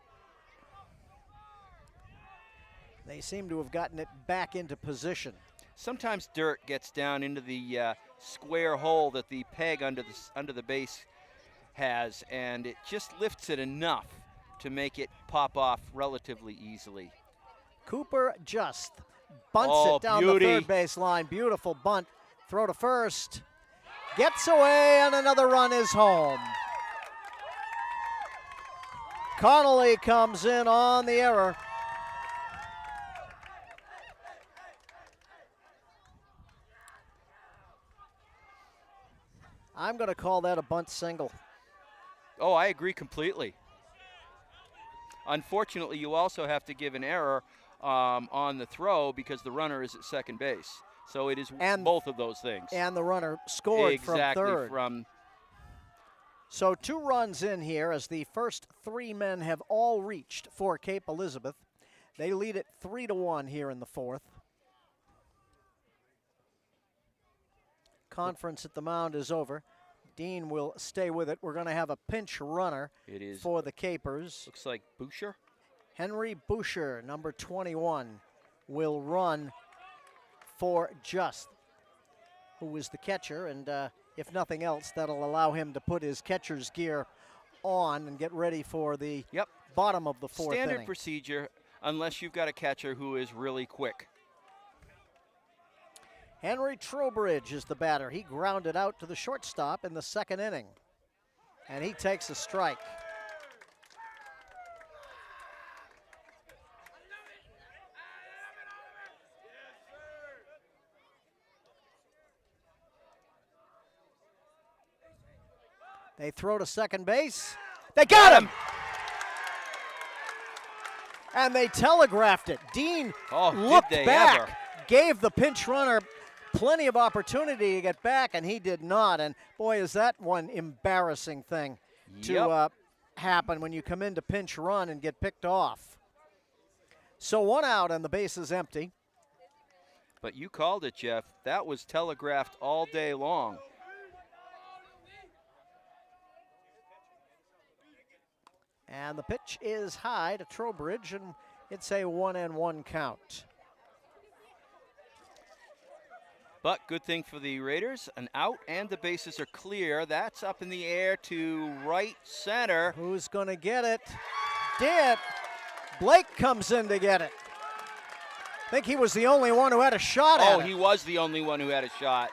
They seem to have gotten it back into position. Sometimes dirt gets down into the square hole that the peg under the base has, and it just lifts it enough to make it pop off relatively easily. Cooper Just bunts Oh, it down beauty. the third base line. Beautiful bunt. Throw to first. Gets away, and another run is home. Connolly comes in on the error. I'm going to call that a bunt single. Oh, I agree completely. Unfortunately, you also have to give an error on the throw because the runner is at second base. So it is both of those things. And the runner scored exactly from third. So 2 runs in here as the first 3 men have all reached for Cape Elizabeth. They lead it 3-1 here in the 4th. Conference at the mound is over. Dean will stay with it. We're going to have a pinch runner for the Capers. Looks like Boucher. Henry Boucher, number 21, will run for Just, who is the catcher, and if nothing else, that'll allow him to put his catcher's gear on and get ready for the bottom of the 4th Standard inning. procedure, unless you've got a catcher who is really quick. Henry Trowbridge is the batter. He grounded out to the shortstop in the 2nd inning, and he takes a strike. They throw to second base. They got him! And they telegraphed it. Dean looked back, gave the pinch runner plenty of opportunity to get back, and he did not. And boy, is that one embarrassing thing to happen when you come in to pinch run and get picked off. So 1 out and the base is empty. But you called it, Jeff. That was telegraphed all day long. And the pitch is high to Trowbridge, and it's a 1-1 count. But good thing for the Raiders, an out and the bases are clear. That's up in the air to right center. Who's going to get it? Did. Blake comes in to get it. I think he was the only one who had a shot at it. Oh, he was the only one who had a shot.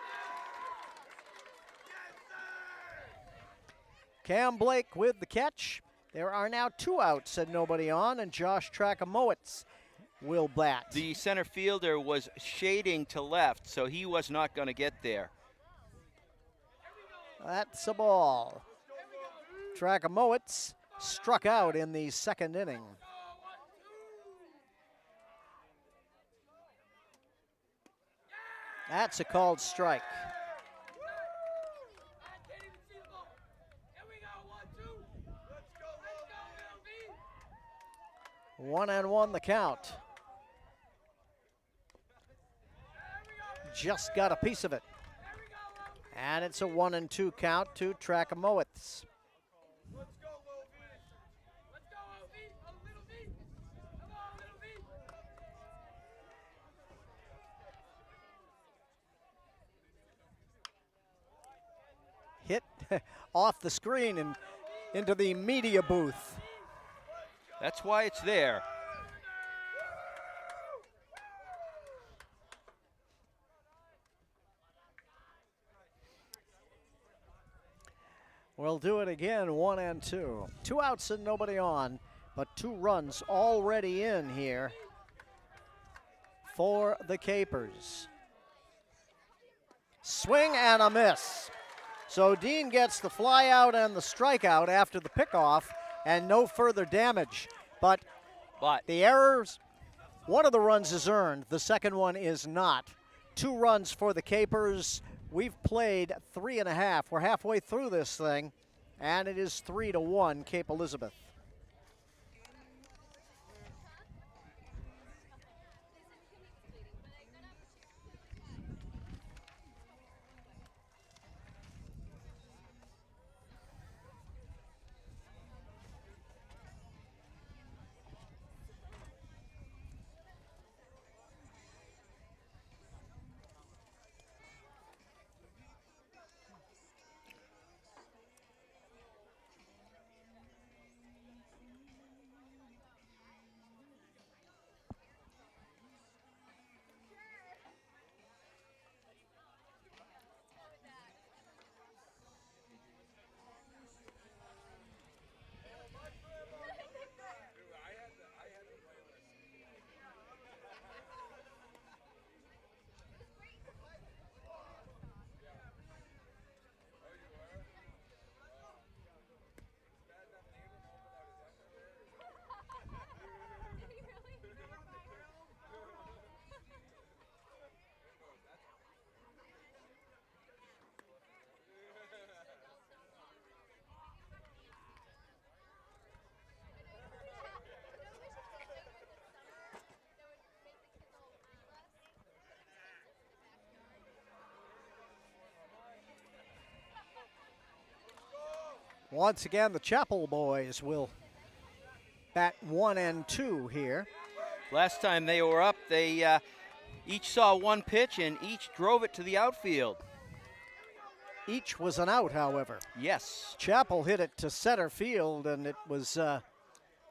Cam Blake with the catch. There are now 2 outs and nobody on, and Josh Trakamowitz will bat. The center fielder was shading to left, so he was not going to get there. That's a ball. Trakamowitz struck out in the 2nd inning. That's a called strike. One and one the count. Just got a piece of it. And it's a 1-2 count to Trakamowitz. Hit off the screen and into the media booth. That's why it's there. We'll do it again, 1-2. 2 outs and nobody on, but 2 runs already in here for the Capers. Swing and a miss. So Dean gets the fly out and the strikeout after the pickoff, and no further damage. But the errors, one of the runs is earned, the second one is not. 2 runs for the Capers. We've played 3.5. We're halfway through this thing, and it is 3-1 Cape Elizabeth. Once again, the Chapel boys will bat 1 and 2 here. Last time they were up, they each saw one pitch and each drove it to the outfield. Each was an out, however. Yes. Chapel hit it to center field, and it was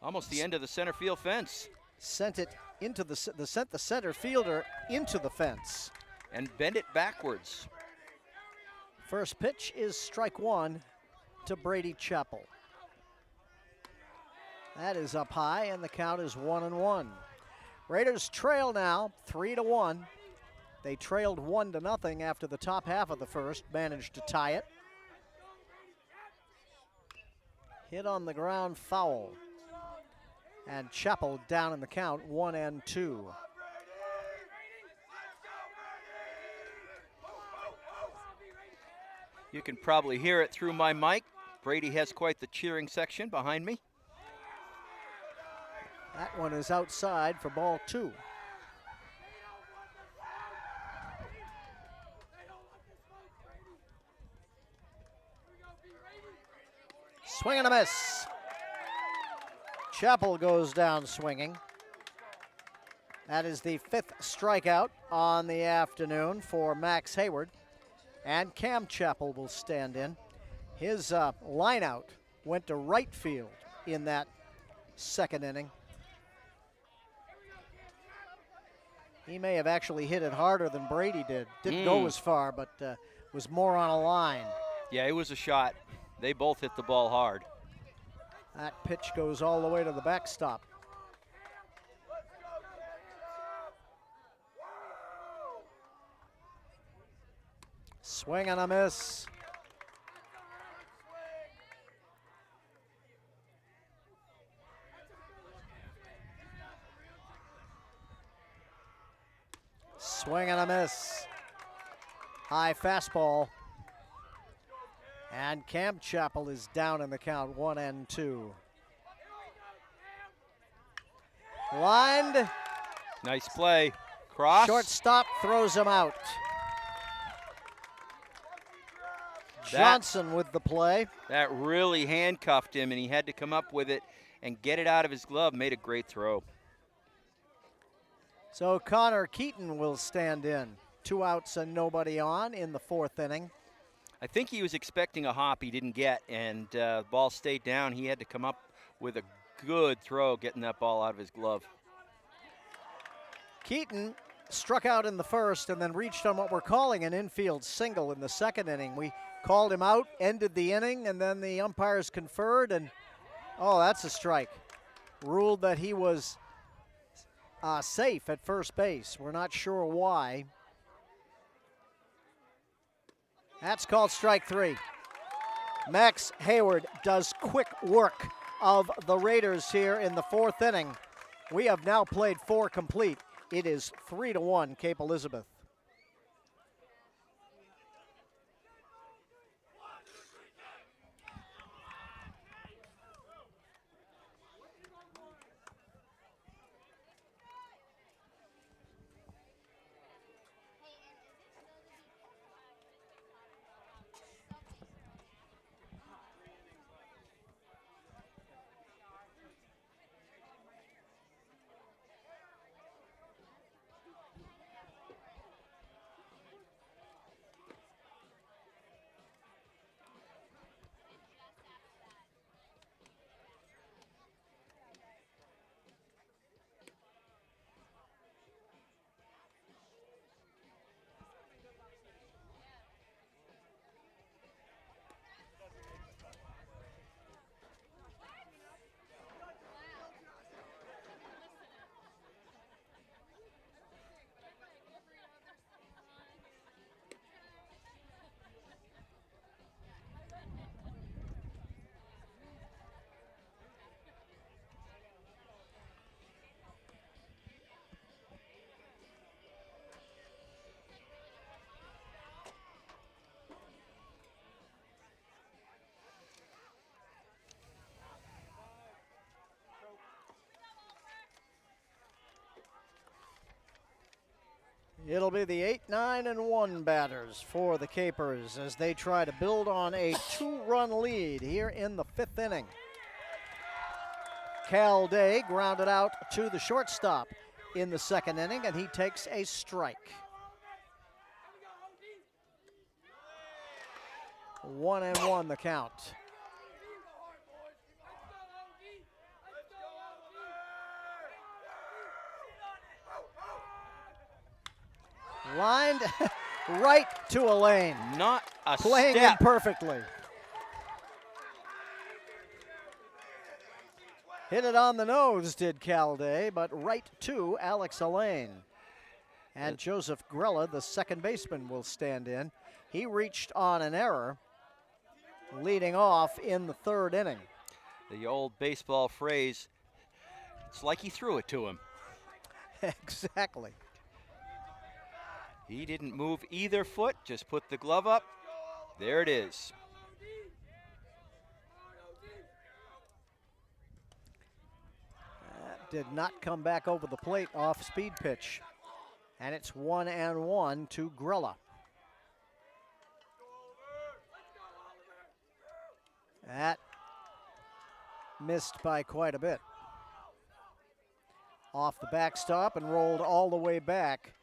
Almost the end of the center field fence. sent the center fielder into the fence. And bent it backwards. First pitch is strike 1 to Brady Chapel. That is up high, and the count is 1-1. Raiders trail now 3-1. They trailed 1-0 after the top half of the first, managed to tie it. Hit on the ground, foul. And Chapel down in the count, 1-2. You can probably hear it through my mic. Brady has quite the cheering section behind me. That one is outside for ball 2. Swing and a miss. Chapel goes down swinging. That is the 5th strikeout on the afternoon for Max Hayward. And Cam Chapel will stand in. His line out went to right field in that second inning. He may have actually hit it harder than Brady did. Didn't go as far, but was more on a line. Yeah, it was a shot. They both hit the ball hard. That pitch goes all the way to the backstop. Swing and a miss. Swing and a miss. High fastball. And Cam Chapel is down in the count, 1-2. Lined. Nice play. Cross. Shortstop throws him out. Johnson with the play. That really handcuffed him, and he had to come up with it and get it out of his glove. Made a great throw. So Connor Keaton will stand in. 2 outs and nobody on in the 4th inning. I think he was expecting a hop he didn't get, and the ball stayed down. He had to come up with a good throw, getting that ball out of his glove. Keaton struck out in the first and then reached on what we're calling an infield single in the 2nd inning. We called him out, ended the inning, and then the umpires conferred, and oh, that's a strike. Ruled that he was safe at first base. We're not sure why. That's called strike 3. Max Hayward does quick work of the Raiders here in the 4th inning. We have now played 4 complete. It is 3-1 Cape Elizabeth. It'll be the 8-9-1 batters for the Capers as they try to build on a 2-run lead here in the 5th inning. Cal Day grounded out to the shortstop in the 2nd inning, and he takes a strike. 1-1 the count. Lined right to a lane. Not a Playing step. in perfectly. Hit it on the nose, did Cal Day, but right to Alex Elaine. And Joseph Grella, the second baseman, will stand in. He reached on an error, leading off in the 3rd inning. The old baseball phrase, it's like he threw it to him. Exactly. He didn't move either foot, just put the glove up. There it is. That did not come back over the plate off speed pitch. And it's 1-1 to Grella. That missed by quite a bit. Off the backstop and rolled all the way back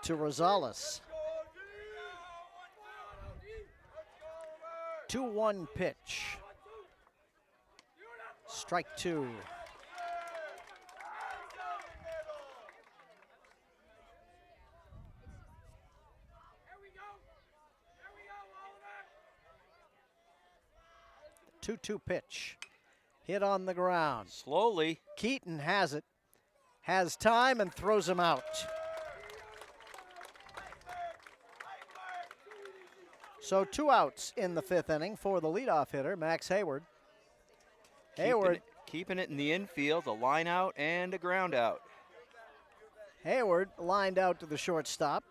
to Rosales. 2-1 pitch. Strike 2. The 2-2 pitch. Hit on the ground. Slowly. Keaton has it. Has time and throws him out. So 2 outs in the 5th inning for the leadoff hitter, Max Hayward. Keeping it in the infield, a line out and a ground out. Hayward lined out to the shortstop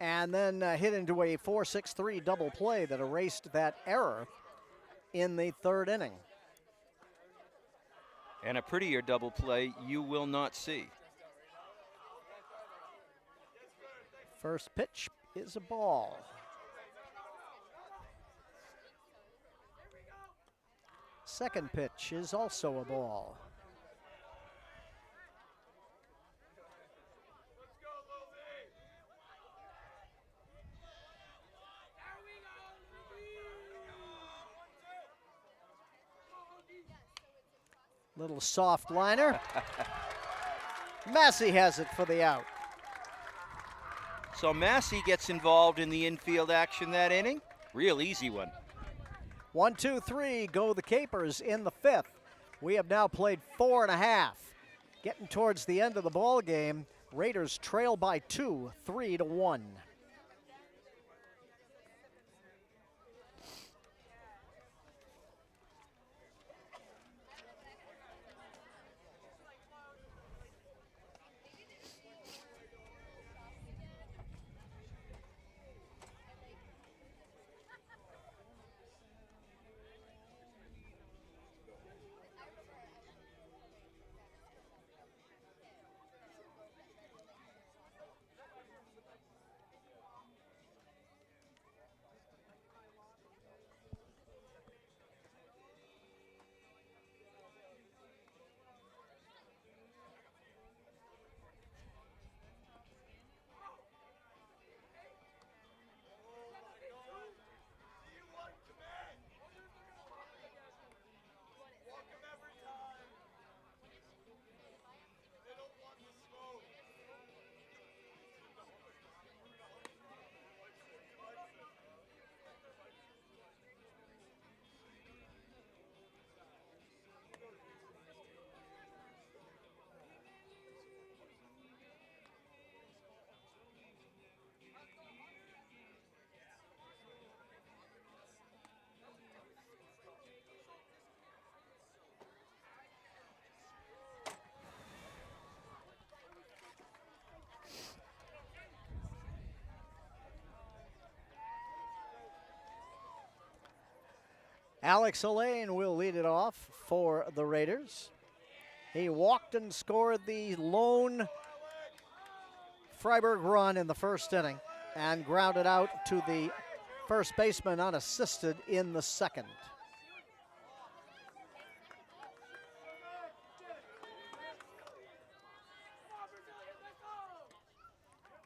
and then hit into a 4-6-3 double play that erased that error in the 3rd inning. And a prettier double play you will not see. First pitch is a ball. Second pitch is also a ball. Little soft liner. Massey has it for the out. So Massey gets involved in the infield action that inning. Real easy one. 1, 2, 3 go the Capers in the 5th. We have now played 4.5. Getting towards the end of the ball game, Raiders trail by 2, 3-1. Alex Elaine will lead it off for the Raiders. He walked and scored the lone Freiburg run in the first inning and grounded out to the first baseman unassisted in the second.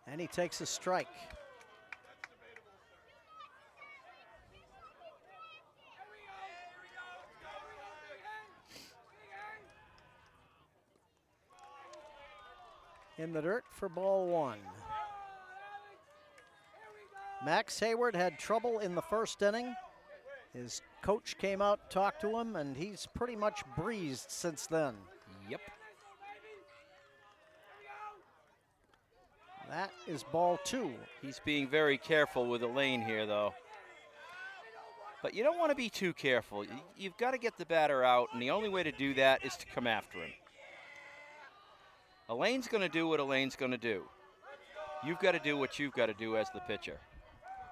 And he takes a strike. In the dirt for ball one. Max Hayward had trouble in the first inning. His coach came out, talked to him, and he's pretty much breezed since then. Yep. That is ball two. He's being very careful with Elaine here, though. But you don't want to be too careful. You've got to get the batter out, and the only way to do that is to come after him. Elaine's going to do what Elaine's going to do. You've got to do what you've got to do as the pitcher.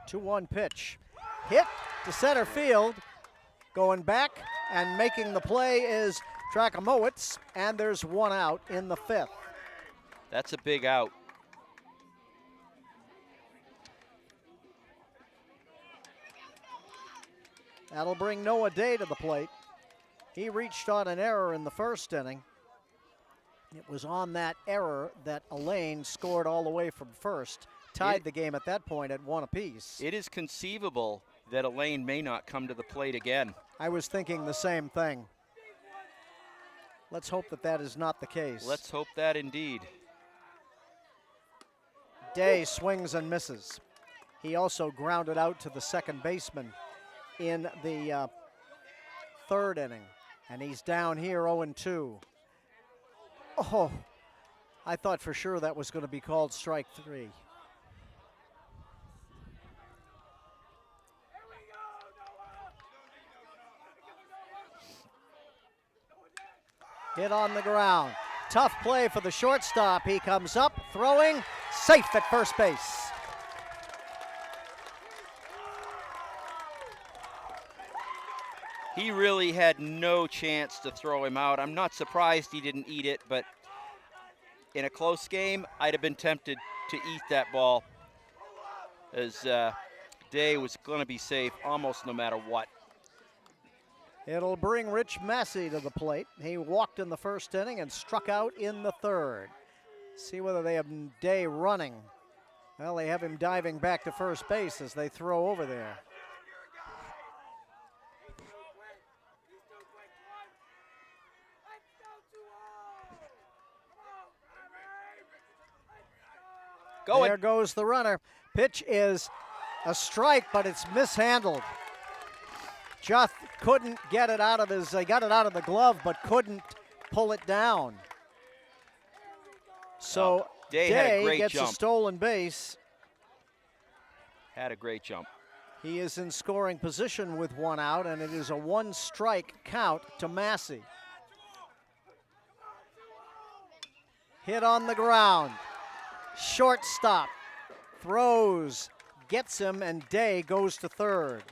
2-1 pitch. Hit to center field. Going back and making the play is Drakomowicz, and there's one out in the fifth. That's a big out. That'll bring Noah Day to the plate. He reached on an error in the first inning. It was on that error that Elaine scored all the way from first, tied the game at that point at one apiece. It is conceivable that Elaine may not come to the plate again. I was thinking the same thing. Let's hope that that is not the case. Let's hope that indeed. Day swings and misses. He also grounded out to the second baseman in the third inning, and he's down here 0-2. Oh, I thought for sure that was going to be called strike three. Hit on the ground. Tough play for the shortstop. He comes up, throwing, safe at first base. He really had no chance to throw him out. I'm not surprised he didn't eat it, but in a close game, I'd have been tempted to eat that ball, as Day was going to be safe almost no matter what. It'll bring Rich Massey to the plate. He walked in the first inning and struck out in the third. See whether they have Day running. Well, they have him diving back to first base as they throw over there. There goes the runner. Pitch is a strike, but it's mishandled. Juth couldn't get it out of his, he got it out of the glove, but couldn't pull it down. So Day had a great gets jump. a stolen base. Had a great jump. He is in scoring position with one out, and it is a one-strike count to Massey. Hit on the ground. Shortstop throws, gets him, and Day goes to third.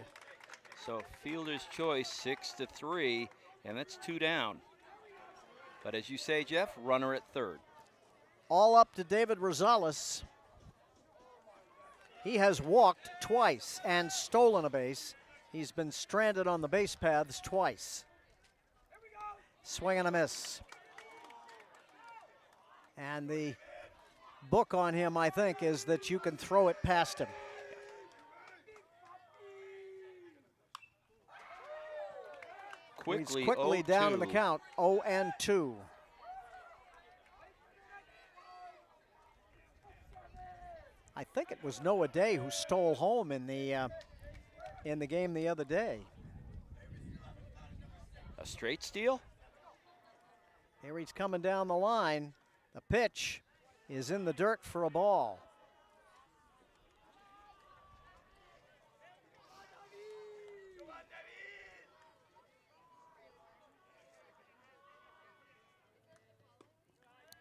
So fielder's choice, 6-3, and that's 2 down. But as you say, Jeff, runner at third. All up to David Rosales. He has walked twice and stolen a base. He's been stranded on the base paths twice. Swing and a miss. And the book on him, I think, is that you can throw it past him. He's quickly down in the count, 0-2. I think it was Noah Day who stole home in the game the other day. A straight steal? Here he's coming down the line. The pitch is in the dirt for a ball.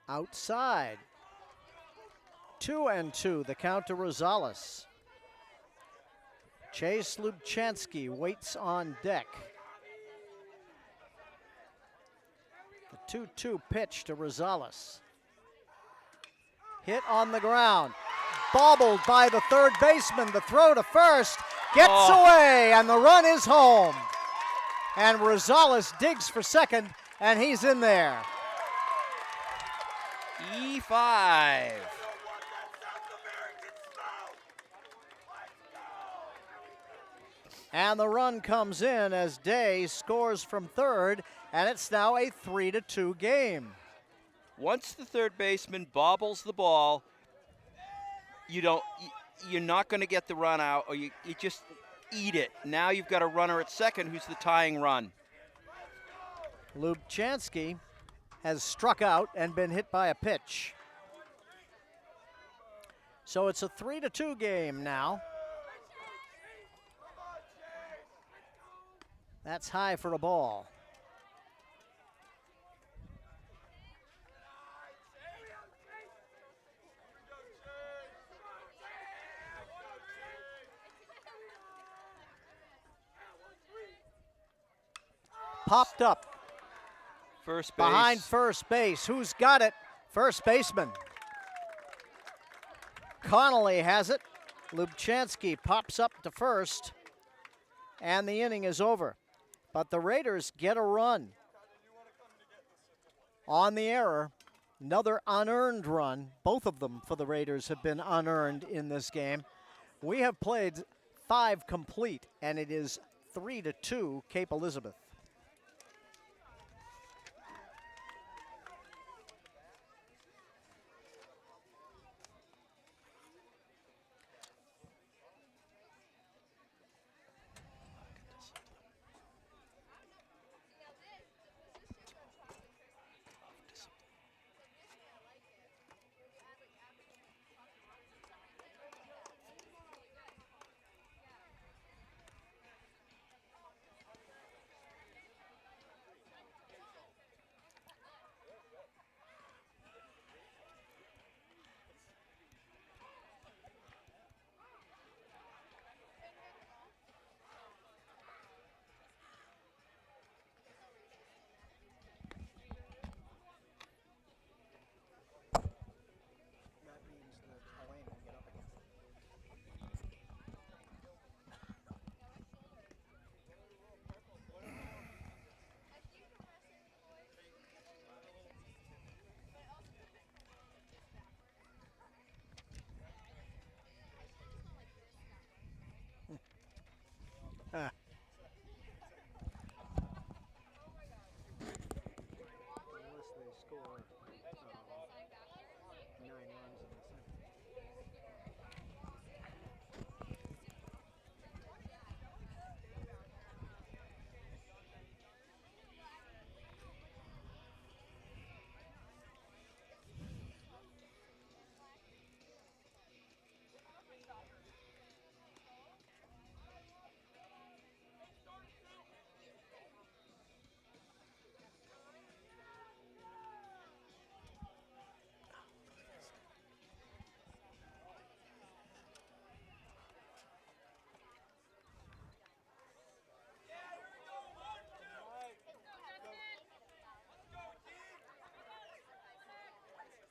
Outside. 2-2, the count to Rosales. Chase Lubchansky waits on deck. The 2-2 pitch to Rosales. hit on the ground. Bobbled by the third baseman. The throw to first gets away, and the run is home. And Rosales digs for second, and he's in there. E5. And the run comes in as Day scores from third, and it's now a 3-2 game. Once the third baseman bobbles the ball, you're not going to get the run out, or you just eat it. Now you've got a runner at second who's the tying run. Lubchansky has struck out and been hit by a pitch. So it's a 3-2 game now. That's high for a ball. Popped up. First base. Behind first base. Who's got it? First baseman. Connolly has it. Lubchansky pops up to first, and the inning is over. But the Raiders get a run on the error. Another unearned run. Both of them for the Raiders have been unearned in this game. We have played 5 complete, and it is 3-2 Cape Elizabeth.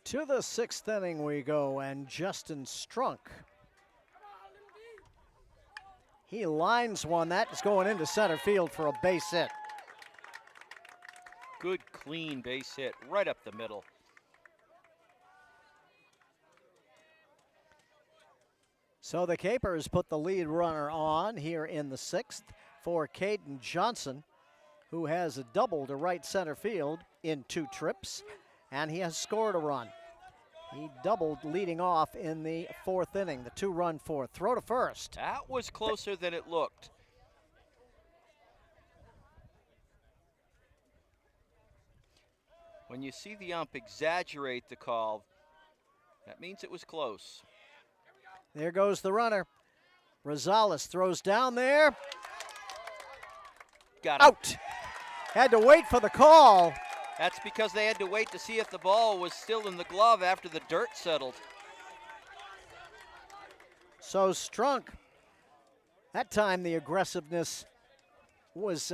To the 6th inning we go, and Justin Strunk. He lines one. That is going into center field for a base hit. Good, clean base hit right up the middle. So the Capers put the lead runner on here in the 6th for Caden Johnson, who has a double to right center field in 2 trips, and he has scored a run. He doubled leading off in the 4th inning, the 2-run 4th. Throw to first. That was closer than it looked. When you see the ump exaggerate the call, that means it was close. There goes the runner. Rosales throws down there. Got him. Out. Had to wait for the call. That's because they had to wait to see if the ball was still in the glove after the dirt settled. So Strunk, that time the aggressiveness was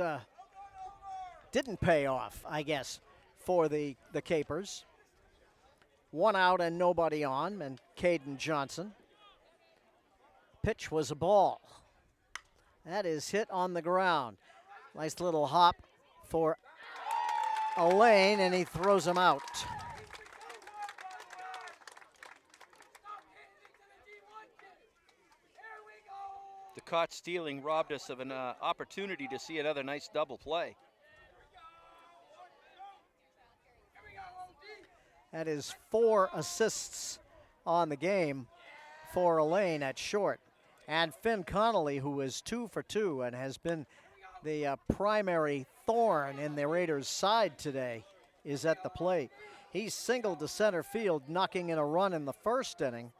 didn't pay off, I guess, for the Capers. 1 out and nobody on, and Caden Johnson. Pitch was a ball. That is hit on the ground. Nice little hop for Elaine, and he throws him out. The caught stealing robbed us of an opportunity to see another nice double play. That is 4 assists on the game for Elaine at short. And Finn Connolly, who is 2 for 2 and has been the primary thorn in the Raiders' side today, is at the plate. He singled to center field, knocking in a run in the first inning,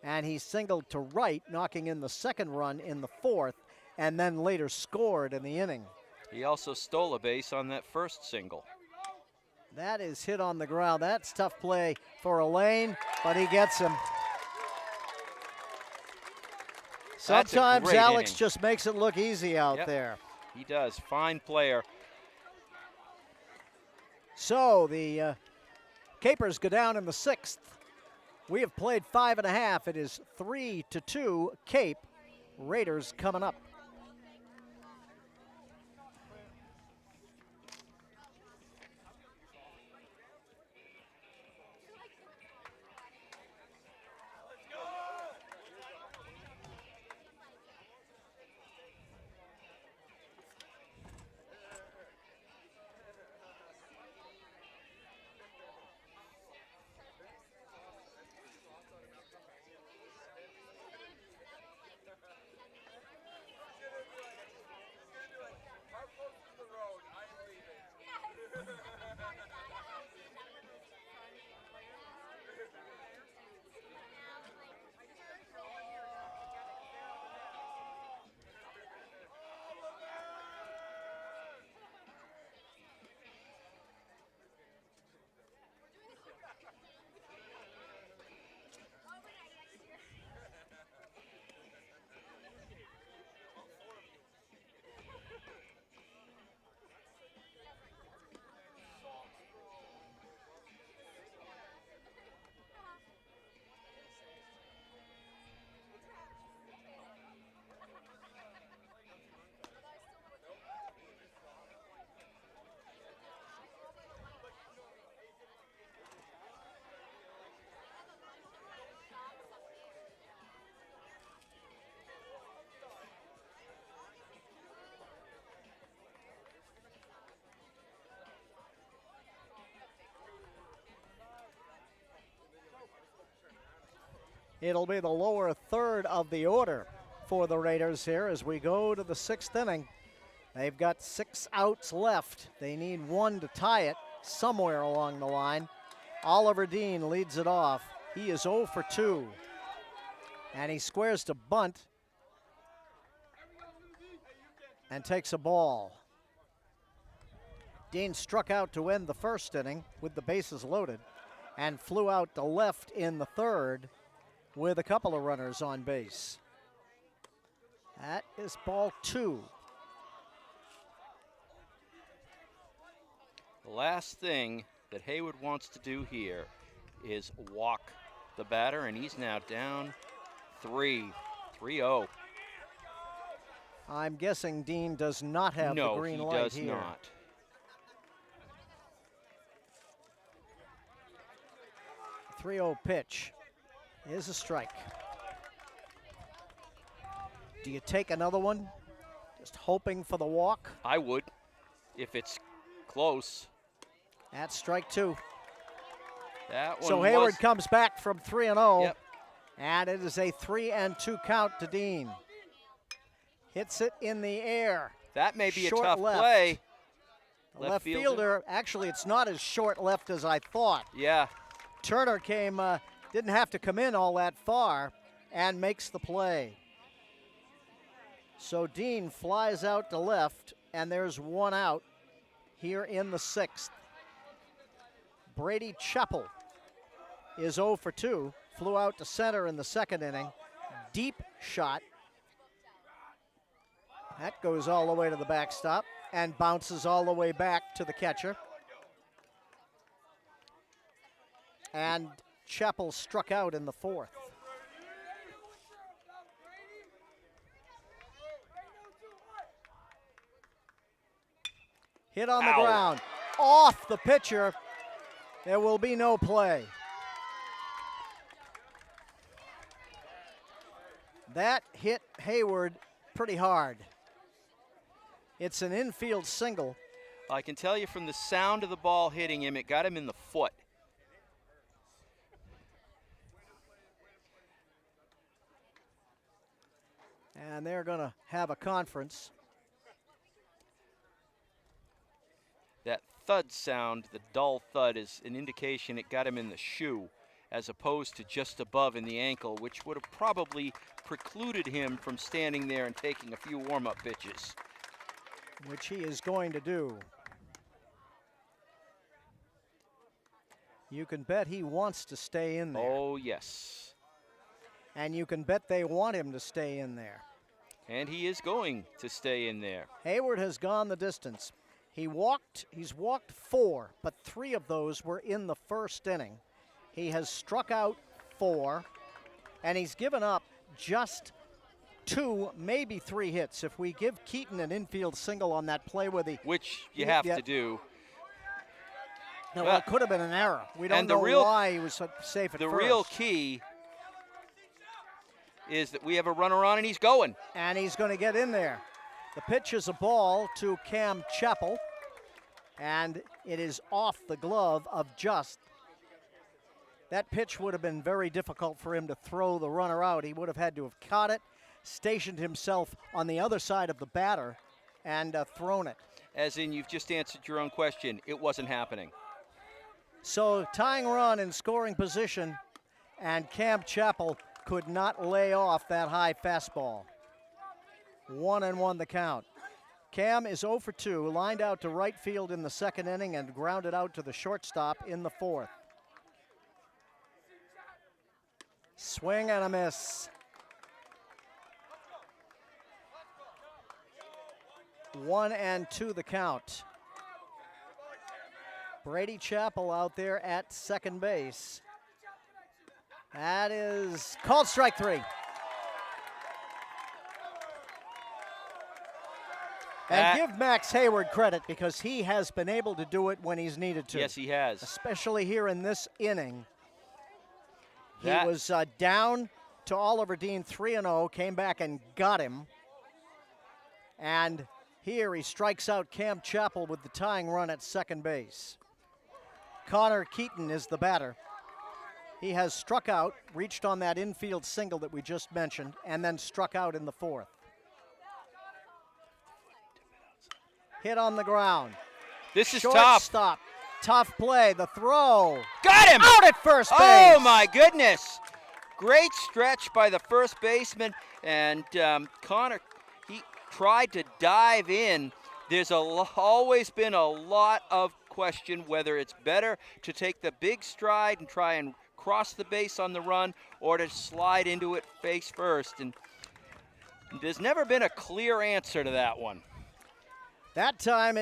and he singled to right, knocking in the second run in the fourth, and then later scored in the inning. He also stole a base on that first single. That is hit on the ground. That's tough play for Elaine, but he gets him. That's a Sometimes great Alex inning. just makes it look easy out Yep. there. He does. Fine player. So the Capers go down in the 6th. We have played 5.5. It is 3-2 Cape. Raiders coming up. It'll be the lower third of the order for the Raiders here as we go to the 6th inning. They've got 6 outs left. They need 1 to tie it somewhere along the line. Oliver Dean leads it off. He is 0 for 2. And he squares to bunt and takes a ball. Dean struck out to end the first inning with the bases loaded and flew out to left in the third with a couple of runners on base. That is ball 2. The last thing that Haywood wants to do here is walk the batter, and he's now down 3-0. I'm guessing Dean does not have the green light No, he does here. not. The 3-0 pitch is a strike. Do you take another one? Just hoping for the walk? I would, if it's close. That's strike 2. That one So Hayward was, comes back from 3-0. Yep. And it is a 3-2 count to Dean. Hits it in the air. that may be a short tough left. play. The left fielder, actually, it's not as short left as I thought. Yeah, Turner came, didn't have to come in all that far and makes the play. So Dean flies out to left, and there's 1 out here in the 6th. Brady Chappell is 0 for 2. Flew out to center in the second inning. Deep shot. That goes all the way to the backstop and bounces all the way back to the catcher. And Chappell struck out in the fourth. Hit on the Ow. ground, off the pitcher. There will be no play. That hit Hayward pretty hard. It's an infield single. I can tell you from the sound of the ball hitting him, it got him in the foot. And they're going to have a conference. That thud sound, the dull thud, is an indication it got him in the shoe as opposed to just above in the ankle, which would have probably precluded him from standing there and taking a few warm-up pitches. Which he is going to do. You can bet he wants to stay in there. Oh, yes. And you can bet they want him to stay in there. And he is going to stay in there. Hayward has gone the distance. He's walked 4, but 3 of those were in the first inning. He has struck out 4, and he's given up just 2, maybe 3 hits. If we give Keaton an infield single on that play where the Which you have to do. no, well, it could have been an error. We don't And the know real- why he was so safe at The first. real key is that we have a runner on and he's going. And he's going to get in there. The pitch is a ball to Cam Chappell, and it is off the glove of Just. That pitch would have been very difficult for him to throw the runner out. He would have had to have caught it, stationed himself on the other side of the batter, and thrown it. As in, you've just answered your own question. It wasn't happening. So tying run in scoring position, and Cam Chappell could not lay off that high fastball. 1-1 the count. Cam is 0 for 2, lined out to right field in the second inning and grounded out to the shortstop in the fourth. Swing and a miss. 1-2 the count. Brady Chappell out there at second base. That is called strike 3. And give Max Hayward credit because he has been able to do it when he's needed to. Yes, he has. Especially here in this inning. He That- was down to Oliver Dean 3-0, came back and got him. And here he strikes out Cam Chappell with the tying run at second base. Connor Keaton is the batter. He has struck out, reached on that infield single that we just mentioned, and then struck out in the fourth. Hit on the ground. This is Shortstop. tough. Tough play. The throw. Got him! Out at first base. Oh, my goodness. Great stretch by the first baseman. And Connor, he tried to dive in. There's always been a lot of question whether it's better to take the big stride and try and cross the base on the run or to slide into it face first. And there's never been a clear answer to that one. That time,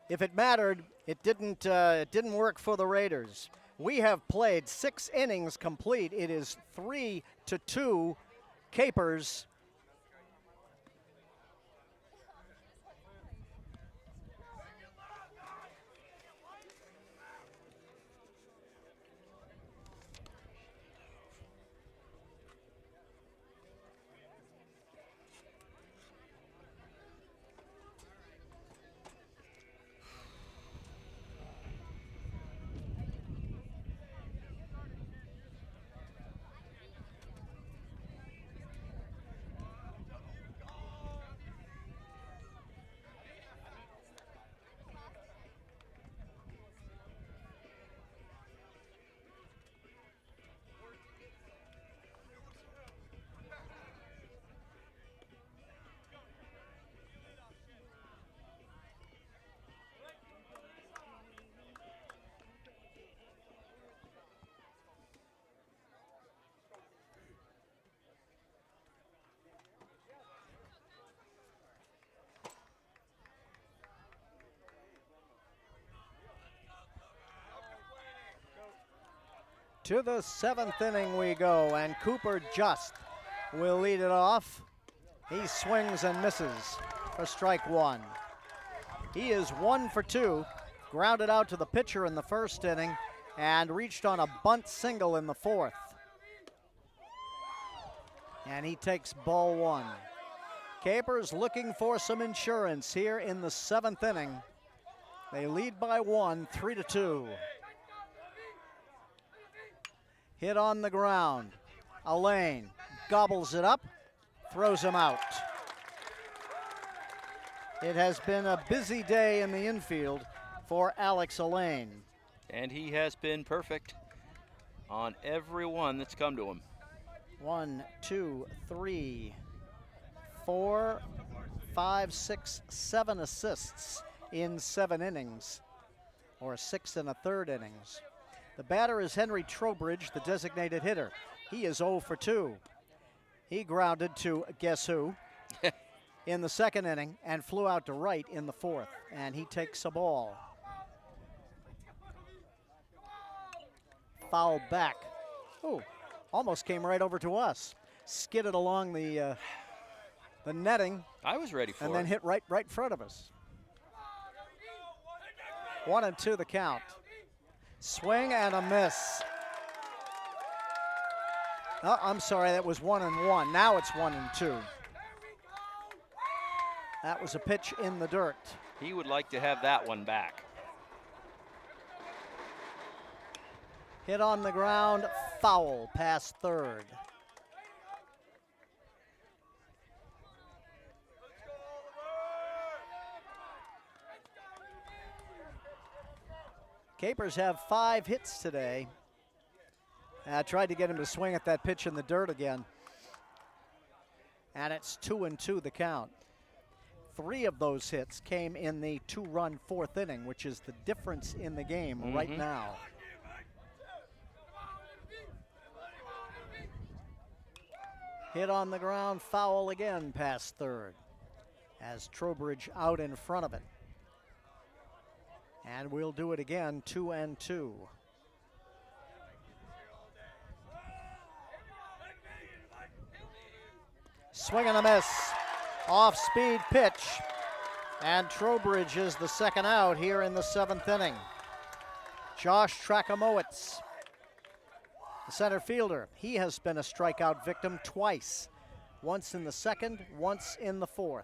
if it mattered, it didn't work for the Raiders. We have played 6 innings complete. It is 3-2 Capers. To the 7th inning we go, and Cooper Just will lead it off. He swings and misses for strike one. He is 1 for 2, grounded out to the pitcher in the 1st inning, and reached on a bunt single in the 4th. And he takes ball 1. Capers looking for some insurance here in the 7th inning. They lead by 1, 3-2. Hit on the ground. Alain gobbles it up, throws him out. It has been a busy day in the infield for Alex Alain. And he has been perfect on every one that's come to him. 1, 2, 3, 4, 5, 6, 7 assists in 7 innings, or 6 1/3 innings. The batter is Henry Trowbridge, the designated hitter. He is 0 for 2. He grounded to guess who in the 2nd inning and flew out to right in the 4th, and he takes a ball. Foul back. Ooh, almost came right over to us. Skidded along the netting I was ready for and it. then hit right in front of us. 1-2 the count. Swing and a miss. Oh, I'm sorry, that was 1-1. Now it's 1-2. That was a pitch in the dirt. He would like to have that one back. Hit on the ground, foul past 3rd. Capers have 5 hits today. I tried to get him to swing at that pitch in the dirt again. And it's 2-2 the count. 3 of those hits came in the 2-run 4th inning, which is the difference in the game right now. Hit on the ground, foul again past 3rd, as Trowbridge out in front of it. And we'll do it again, 2-2. Swing and a miss. Off-speed pitch. And Trowbridge is the 2nd out here in the 7th inning. Josh Trakamowicz, the center fielder. He has been a strikeout victim twice. Once in the 2nd, once in the 4th.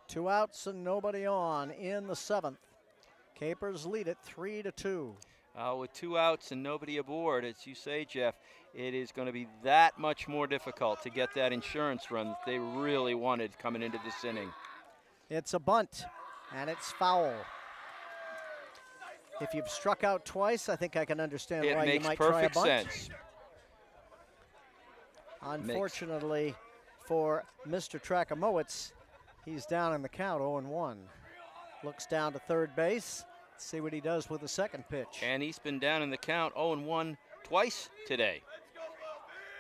Two outs and nobody on in the 7th. Capers lead it 3-2. With 2 outs and nobody aboard, as you say, Jeff, it is going to be that much more difficult to get that insurance run that they really wanted coming into this inning. It's a bunt, and it's foul. If you've struck out twice, I think I can understand why you might try a bunt. It makes perfect sense. Unfortunately for Mr. Trakamowicz, he's down in the count, 0-1. Looks down to 3rd base. Let's see what he does with the 2nd pitch. And he's been down in the count 0-1 twice today.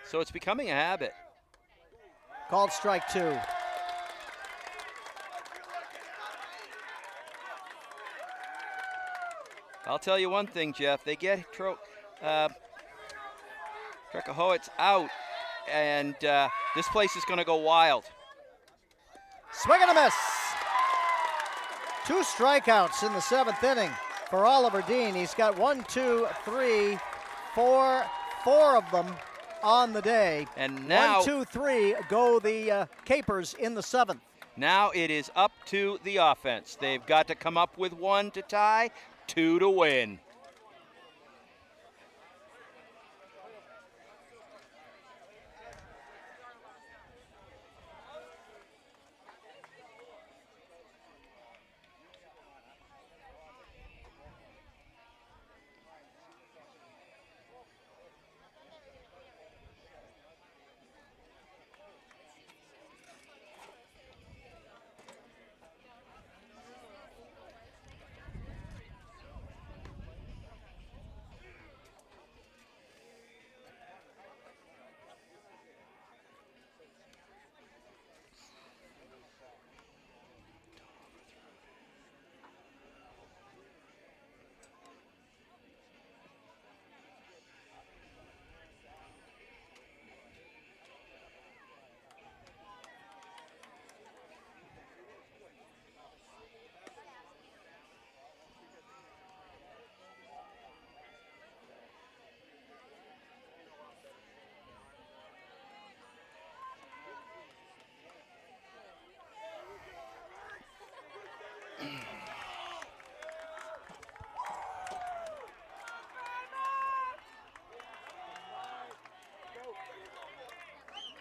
So it's becoming a habit. Called strike 2. I'll tell you one thing, Jeff. They get Trakamowicz out, and this place is going to go wild. Swing and a miss. 2 strikeouts in the 7th inning for Oliver Dean. He's got 1, 2, 3, 4 of them on the day. And now 1, 2, 3 go the Capers in the 7th. Now it is up to the offense. They've got to come up with 1 to tie, 2 to win.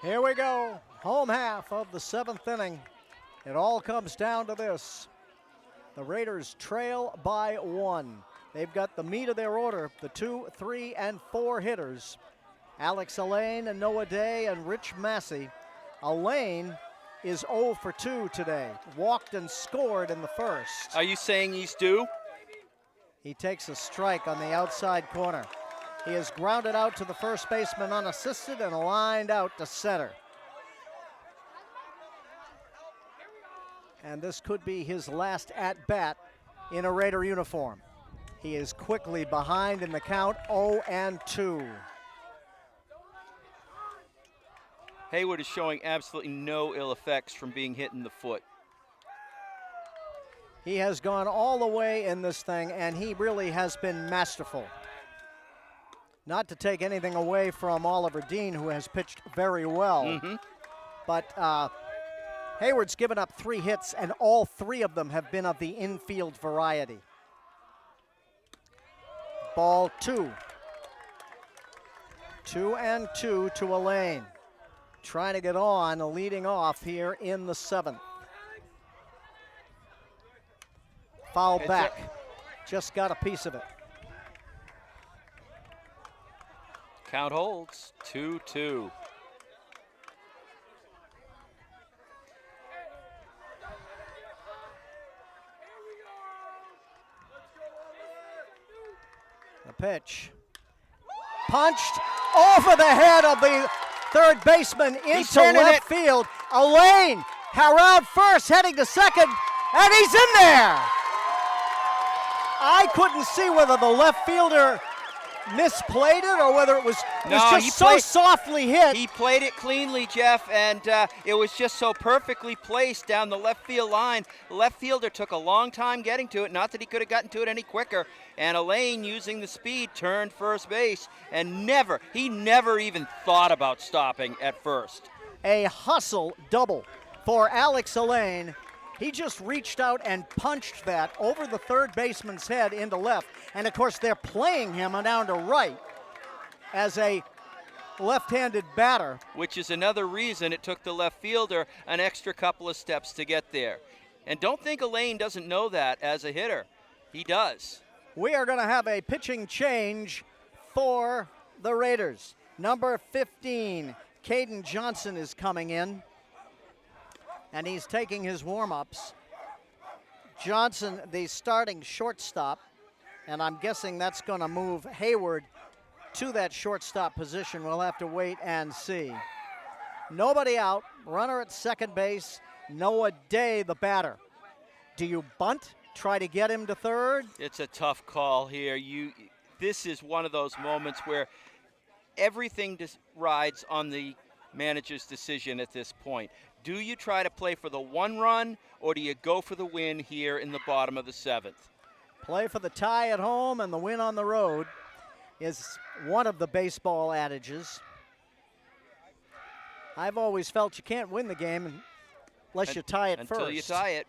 Here we go. Home half of the 7th inning. It all comes down to this. The Raiders trail by 1. They've got the meat of their order, the 2, 3, and 4 hitters. Alex Alleyne and Noah Day and Rich Massey. Alleyne is 0 for 2 today. Walked and scored in the first. Are you saying he's due? He takes a strike on the outside corner. He is grounded out to the first baseman unassisted and lined out to center. And this could be his last at-bat in a Raider uniform. He is quickly behind in the count, 0-2. Hayward is showing absolutely no ill effects from being hit in the foot. He has gone all the way in this thing, and he really has been masterful. Not to take anything away from Oliver Dean, who has pitched very well. But Hayward's given up 3 hits, and all 3 of them have been of the infield variety. Ball 2. 2-2 to Alleyne. Trying to get on, leading off here in the 7th. Foul back. Just got a piece of it. Count holds, 2-2. The pitch. Punched over the head of the third baseman into left field. Alleyne around first, heading to second, and he's in there. I couldn't see whether the left fielder misplayed it or whether it was just so softly hit. He played it cleanly, Jeff, and it was just so perfectly placed down the left field line. The left fielder took a long time getting to it, not that he could have gotten to it any quicker, and Alleyne, using the speed, turned first base, and he never even thought about stopping at first. A hustle double for Alex Alleyne. He just reached out and punched that over the third baseman's head into left. And of course, they're playing him down to right as a left-handed batter. Which is another reason it took the left fielder an extra couple of steps to get there. And don't think Alleyne doesn't know that as a hitter. He does. We are going to have a pitching change for the Raiders. Number 15, Caden Johnson is coming in, and he's taking his warm-ups. Johnson, the starting shortstop, and I'm guessing that's going to move Hayward to that shortstop position. We'll have to wait and see. Nobody out, runner at second base, Noah Day, the batter. Do you bunt, try to get him to third? It's a tough call here. This is one of those moments where everything rides on the manager's decision at this point. Do you try to play for the 1 run, or do you go for the win here in the bottom of the 7th? Play for the tie at home and the win on the road is one of the baseball adages. I've always felt you can't win the game unless you tie it first. Until you tie it.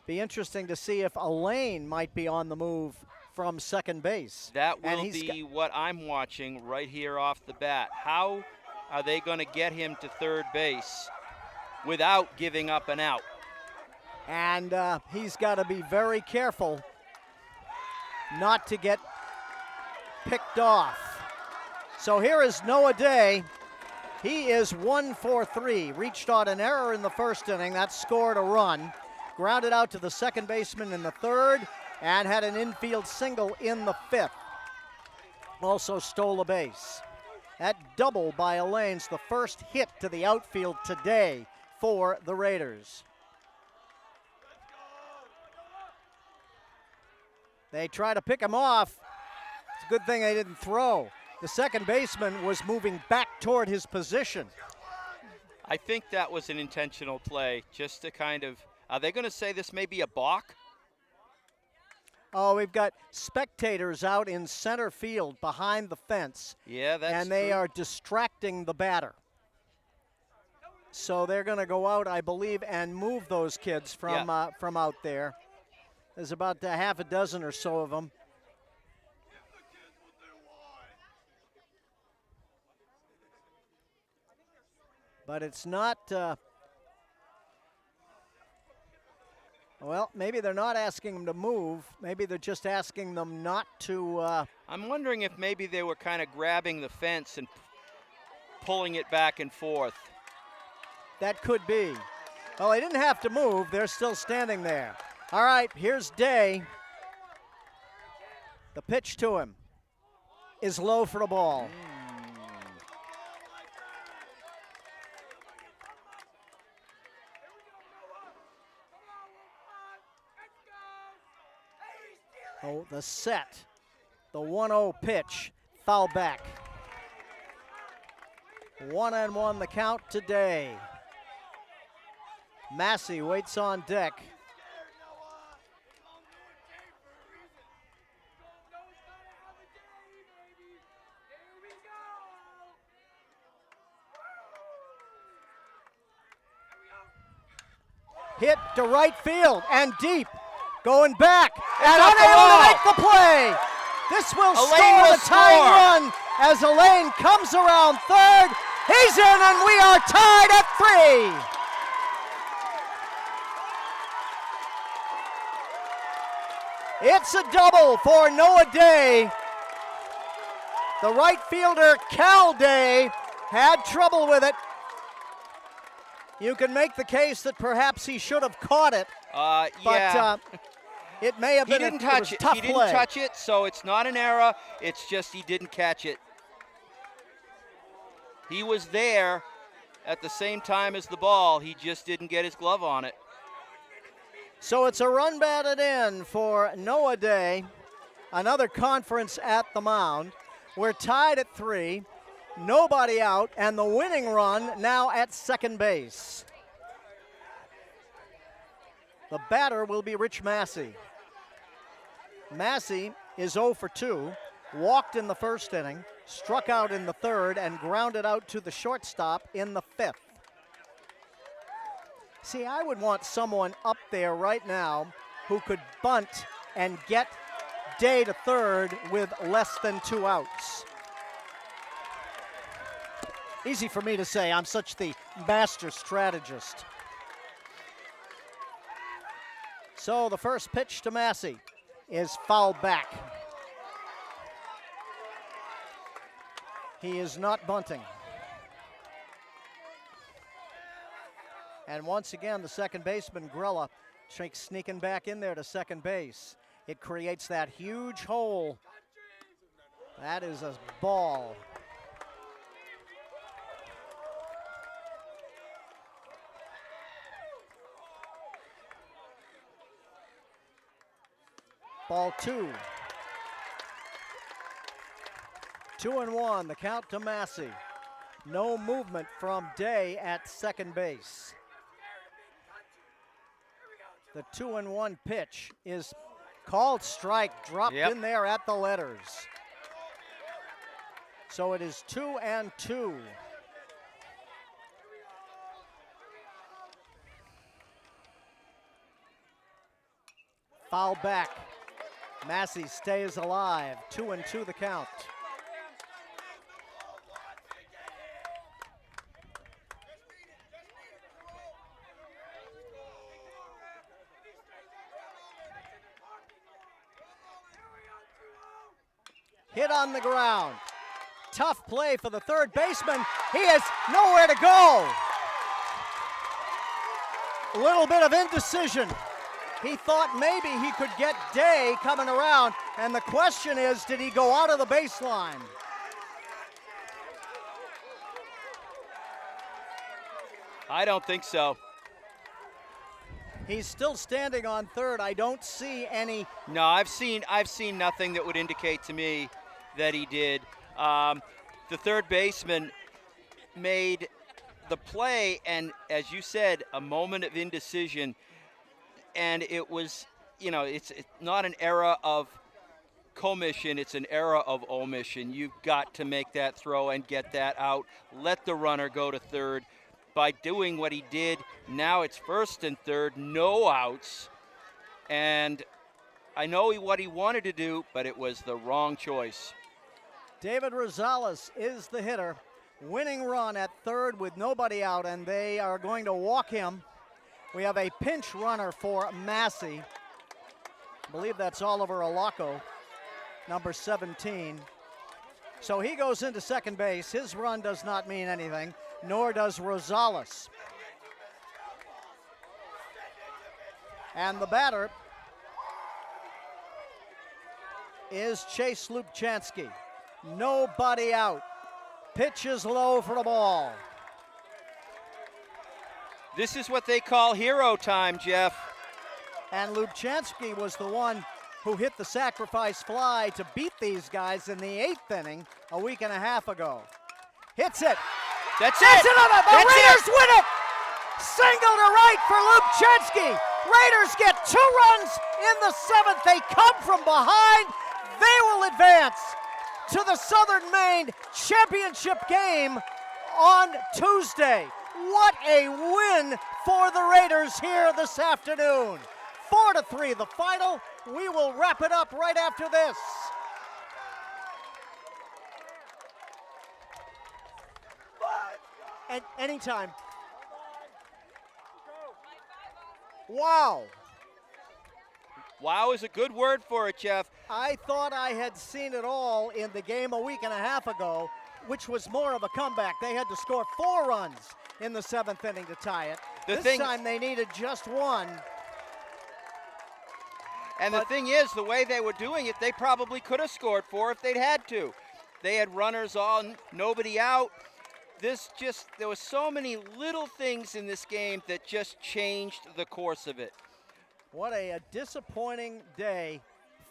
Be interesting to see if Alleyne might be on the move from second base. That will be what I'm watching right here off the bat. How are they going to get him to third base without giving up an out? And he's got to be very careful not to get picked off. So here is Noah Day. He is 1 for 3. Reached on an error in the first inning. That scored a run. Grounded out to the second baseman in the third and had an infield single in the 5th. Also stole a base. That double by Alleyne's the first hit to the outfield today for the Raiders. They try to pick him off. It's a good thing they didn't throw. The second baseman was moving back toward his position. I think that was an intentional play, just to kind of, are they going to say this may be a balk? Oh, we've got spectators out in center field behind the fence. Yeah, that's And they true. are distracting the batter. So they're going to go out, I believe, and move those kids from out there. There's about a half a dozen or so of them. But it's not, well, maybe they're not asking them to move. Maybe they're just asking them not to. I'm wondering if maybe they were kind of grabbing the fence and pulling it back and forth. That could be. Well, they didn't have to move. They're still standing there. All right, here's Day. The pitch to him is low for the ball. Oh, the set. The 1-0 pitch. Foul back. 1-1 the count today. Massey waits on deck. Hit to right field and deep. Going back and off the unable to wall. make the play. This will Elaine score will the tying score. run as Elaine comes around third. He's in and we are tied at 3. It's a double for Noah Day. The right fielder, Cal Day, had trouble with it. You can make the case that perhaps he should have caught it, but Yeah. it may have He been didn't it was touch it. tough He didn't play. touch it, so it's not an error. It's just he didn't catch it. He was there at the same time as the ball. He just didn't get his glove on it. So it's a run batted in for Noah Day. Another conference at the mound. We're tied at 3. Nobody out, and the winning run now at second base. The batter will be Rich Massey. Massey is 0 for 2, walked in the first inning, struck out in the third, and grounded out to the shortstop in the 5th. See, I would want someone up there right now who could bunt and get Day to third with less than 2 outs. Easy for me to say, I'm such the master strategist. So the first pitch to Massey is fouled back. He is not bunting. And once again, the second baseman, Grella, sneaking back in there to second base. It creates that huge hole. That is a ball. Ball 2. 2-1, the count to Massey. No movement from Day at second base. The 2-1 pitch is called strike, dropped Yep. in there at the letters. So it is 2-2. Foul back. Massey stays alive. 2-2 the count. Hit on the ground. Tough play for the third baseman. He has nowhere to go. A little bit of indecision. He thought maybe he could get Day coming around, and the question is, did he go out of the baseline? I don't think so. He's still standing on third. I don't see any. No, I've seen nothing that would indicate to me that he did. The third baseman made the play, and as you said, a moment of indecision, and it was, it's not an error of commission, it's an error of omission. You've got to make that throw and get that out. Let the runner go to third. By doing what he did, now it's first and third, no outs. And I know what he wanted to do, but it was the wrong choice. David Rosales is the hitter. winning run at third with nobody out, and they are going to walk him. We have a pinch runner for Massey. I believe that's Oliver Alaco, number 17. So he goes into second base. His run does not mean anything, nor does Rosales. And the batter is Chase Lubchansky. Nobody out. Pitch is low for the ball. This is what they call hero time, Jeff. And Lubchansky was the one who hit the sacrifice fly to beat these guys in the 8th inning a week and a half ago. Hits it. That's That's it. another. The That's Raiders it. win it. Single to right for Lubchansky. Raiders get 2 runs in the 7th. They come from behind. They will advance to the Southern Maine championship game on Tuesday. What a win for the Raiders here this afternoon. 4-3 the final. We will wrap it up right after this. And anytime. Wow. Wow is a good word for it, Jeff. I thought I had seen it all in the game a week and a half ago, which was more of a comeback. They had to score 4 runs in the 7th inning to tie it. This time they needed just 1. And the thing is, the way they were doing it, they probably could have scored 4 if they'd had to. They had runners on, nobody out. There were so many little things in this game that just changed the course of it. What a disappointing day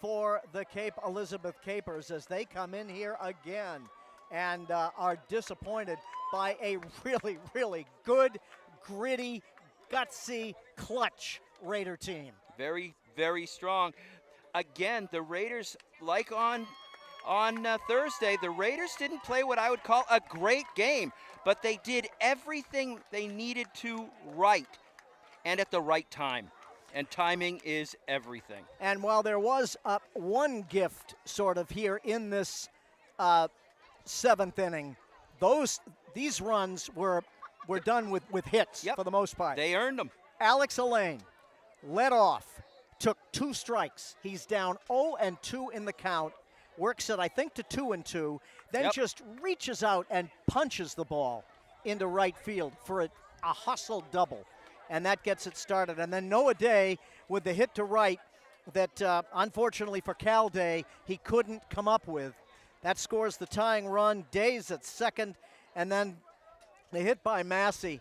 for the Cape Elizabeth Capers as they come in here again and are disappointed by a really, really good, gritty, gutsy, clutch Raider team. Very, very strong. Again, the Raiders, like on Thursday, the Raiders didn't play what I would call a great game, but they did everything they needed to right and at the right time. And timing is everything. And while there was one gift sort of here in this 7th inning, these runs were done with hits for the most part. They earned them. Alex Elaine led off, took 2 strikes. He's down 0-2 in the count, works it I think to 2-2, then just reaches out and punches the ball into right field for a hustle double. And that gets it started. And then Noah Day with the hit to right that, unfortunately for Cal Day, he couldn't come up with. That scores the tying run. Day's at second. And then the hit by Massey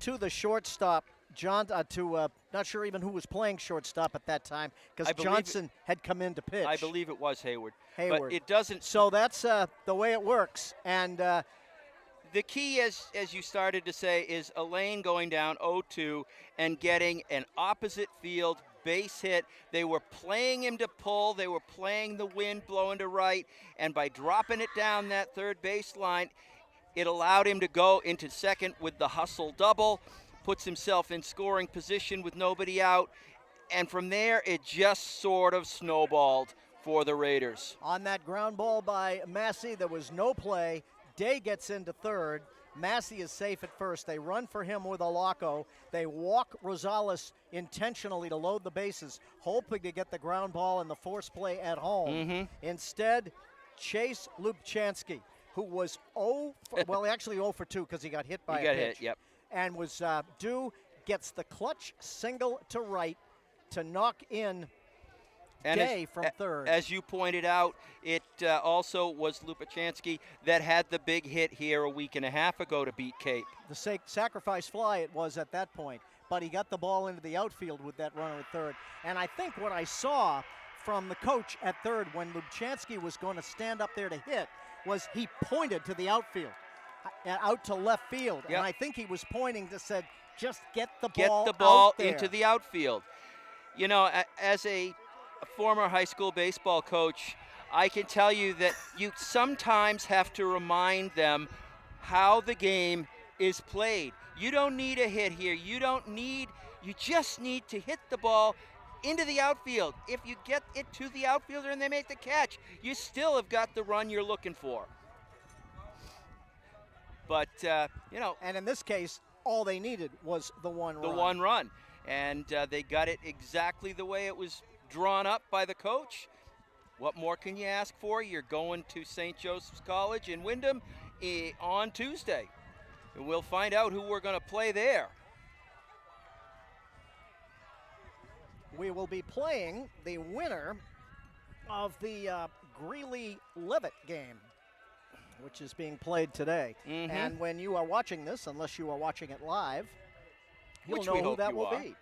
to the shortstop. Not sure even who was playing shortstop at that time because Johnson had come in to pitch. I believe it was Hayward. Hayward. But it doesn't. So that's the way it works. And the key, as you started to say, is Elaine going down 0-2 and getting an opposite field base hit. They were playing him to pull. They were playing the wind blowing to right. And by dropping it down that third baseline, it allowed him to go into second with the hustle double, puts himself in scoring position with nobody out. And from there, it just sort of snowballed for the Raiders. On that ground ball by Massey, there was no play. Day gets into third. Massey is safe at first. They run for him with Alaco. They walk Rosales intentionally to load the bases, hoping to get the ground ball in the force play at home. Instead, Chase Lubchansky, who was 0 for 2 because he got hit by a pitch. He got hit, yep. And was due, gets the clutch single to right to knock in Day from third. As you pointed out, it also was Lubchansky that had the big hit here a week and a half ago to beat Cape. The sacrifice fly it was at that point, but he got the ball into the outfield with that runner at third. And I think what I saw from the coach at third when Lubchansky was going to stand up there to hit was he pointed to the outfield, out to left field. Yep. And I think he was pointing to said, just get the ball out there. into the outfield. You know, as a former high school baseball coach, I can tell you that you sometimes have to remind them how the game is played. You don't need a hit here. You just need to hit the ball into the outfield. If you get it to the outfielder and they make the catch, you still have got the run you're looking for. But, you know, And in this case, all they needed was the one the run. one run. And they got it exactly the way it was drawn up by the coach. What more can you ask for? You're going to St. Joseph's College in Wyndham on Tuesday. And we'll find out who we're going to play there. We will be playing the winner of the Greeley-Levitt game, which is being played today. Mhm. And when you are watching this, unless you are watching it live, you'll Which know we who hope that you will are. be.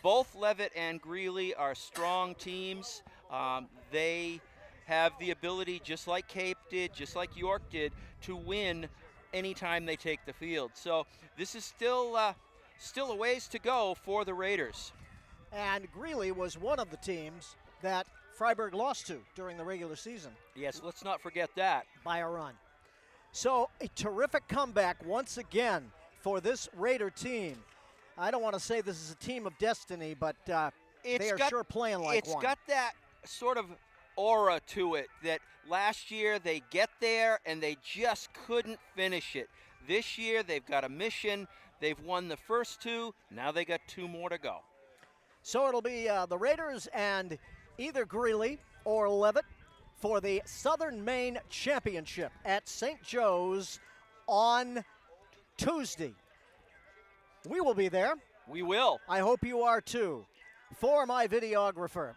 Both Levitt and Greeley are strong teams. They have the ability, just like Cape did, just like York did, to win anytime they take the field. So this is still a ways to go for the Raiders. And Greeley was one of the teams that Freiburg lost to during the regular season Yes, let's not forget that. by a run. So a terrific comeback once again for this Raider team. I don't want to say this is a team of destiny, but they are sure playing like It's one. got that sort of aura to it that last year they get there and they just couldn't finish it. This year they've got a mission. They've won the first two. Now they got two more to go. So it'll be the Raiders and either Greeley or Levitt for the Southern Maine Championship at St. Joe's on Tuesday. We will be there. We will. I hope you are too. For my videographer,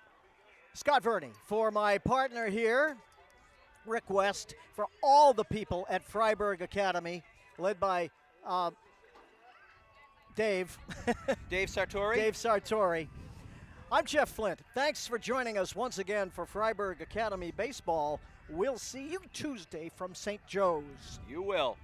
Scott Verney, for my partner here, Rick West, for all the people at Freiburg Academy, led by Dave. Dave Sartori. Dave Sartori. I'm Jeff Flint. Thanks for joining us once again for Freiburg Academy Baseball. We'll see you Tuesday from St. Joe's. You will.